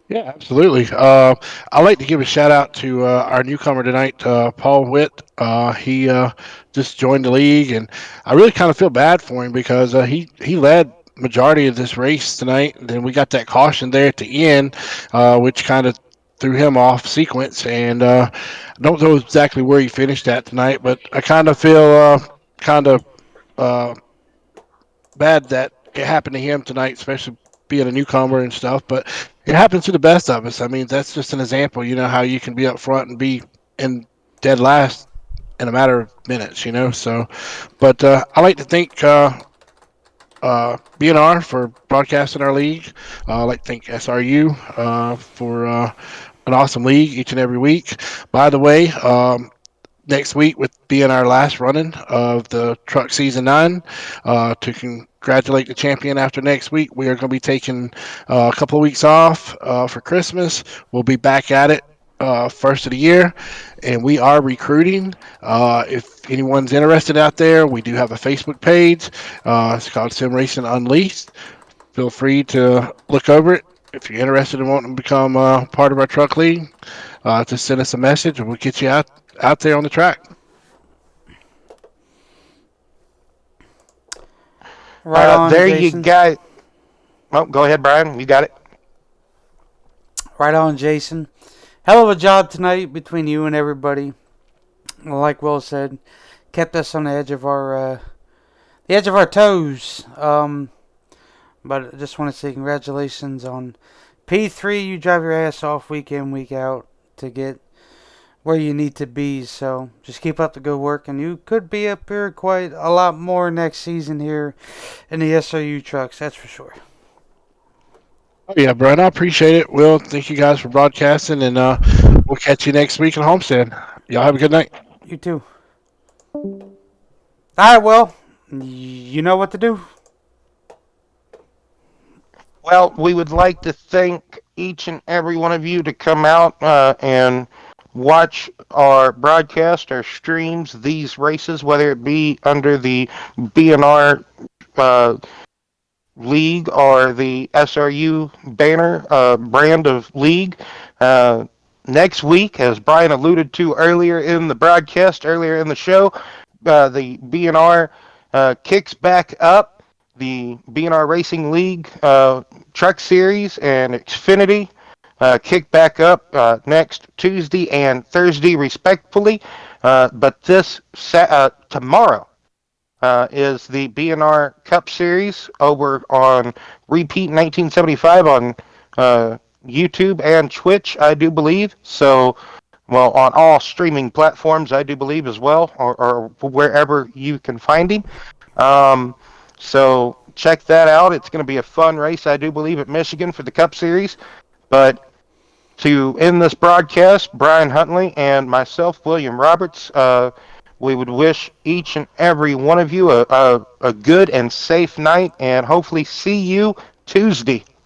Yeah, absolutely. I'd like to give a shout out to our newcomer tonight, Paul Witt. He just joined the league, and I really kind of feel bad for him because he led majority of this race tonight. And then we got that caution there at the end, which kind of threw him off sequence. And I don't know exactly where he finished at tonight, but I kind of feel kind of uh, bad that it happened to him tonight, especially being a newcomer and stuff. But it happens to the best of us. I mean, that's just an example. You know how you can be up front and be in dead last in a matter of minutes. So, but I like to thank BNR for broadcasting our league. I like to thank SRU for an awesome league each and every week. By the way, next week with being our last running of the truck season 9 to congratulate the champion after next week. We are going to be taking a couple of weeks off for Christmas. We'll be back at it first of the year, and we are recruiting. If anyone's interested out there, we do have a Facebook page. It's called Sim Racing Unleashed. Feel free to look over it. If you're interested in wanting to become part of our truck league, just send us a message and we'll get you out there on the track. Right on, There Jason. you go. Oh, go ahead, Brian. You got it. Right on, Jason. Hell of a job tonight between you and everybody. Like Will said, kept us on the edge of our toes. But I just want to say congratulations on P3. You drive your ass off week in, week out to get where you need to be. So just keep up the good work, and you could be up here quite a lot more next season here in the SRU trucks. That's for sure. Oh, yeah, Brian, I appreciate it. Will, thank you guys for broadcasting, and we'll catch you next week in Homestead. Y'all have a good night. You too. All right, well, you know what to do. Well, we would like to thank each and every one of you to come out and watch our broadcast, our streams, these races, whether it be under the BNR league or the SRU banner brand of league. Uh, Next week, as Brian alluded to earlier in the broadcast, earlier in the show, the BNR kicks back up. The BNR Racing League Truck Series and Xfinity kick back up next Tuesday and Thursday, respectfully. But tomorrow, is the BNR Cup Series over on Repeat 1975 on YouTube and Twitch, I do believe. So, well, on all streaming platforms, I do believe as well, or wherever you can find him. So check that out. It's going to be a fun race, I do believe, at Michigan for the Cup Series. But to end this broadcast, Brian Huntley and myself, William Roberts, we would wish each and every one of you a good and safe night, and hopefully see you Tuesday.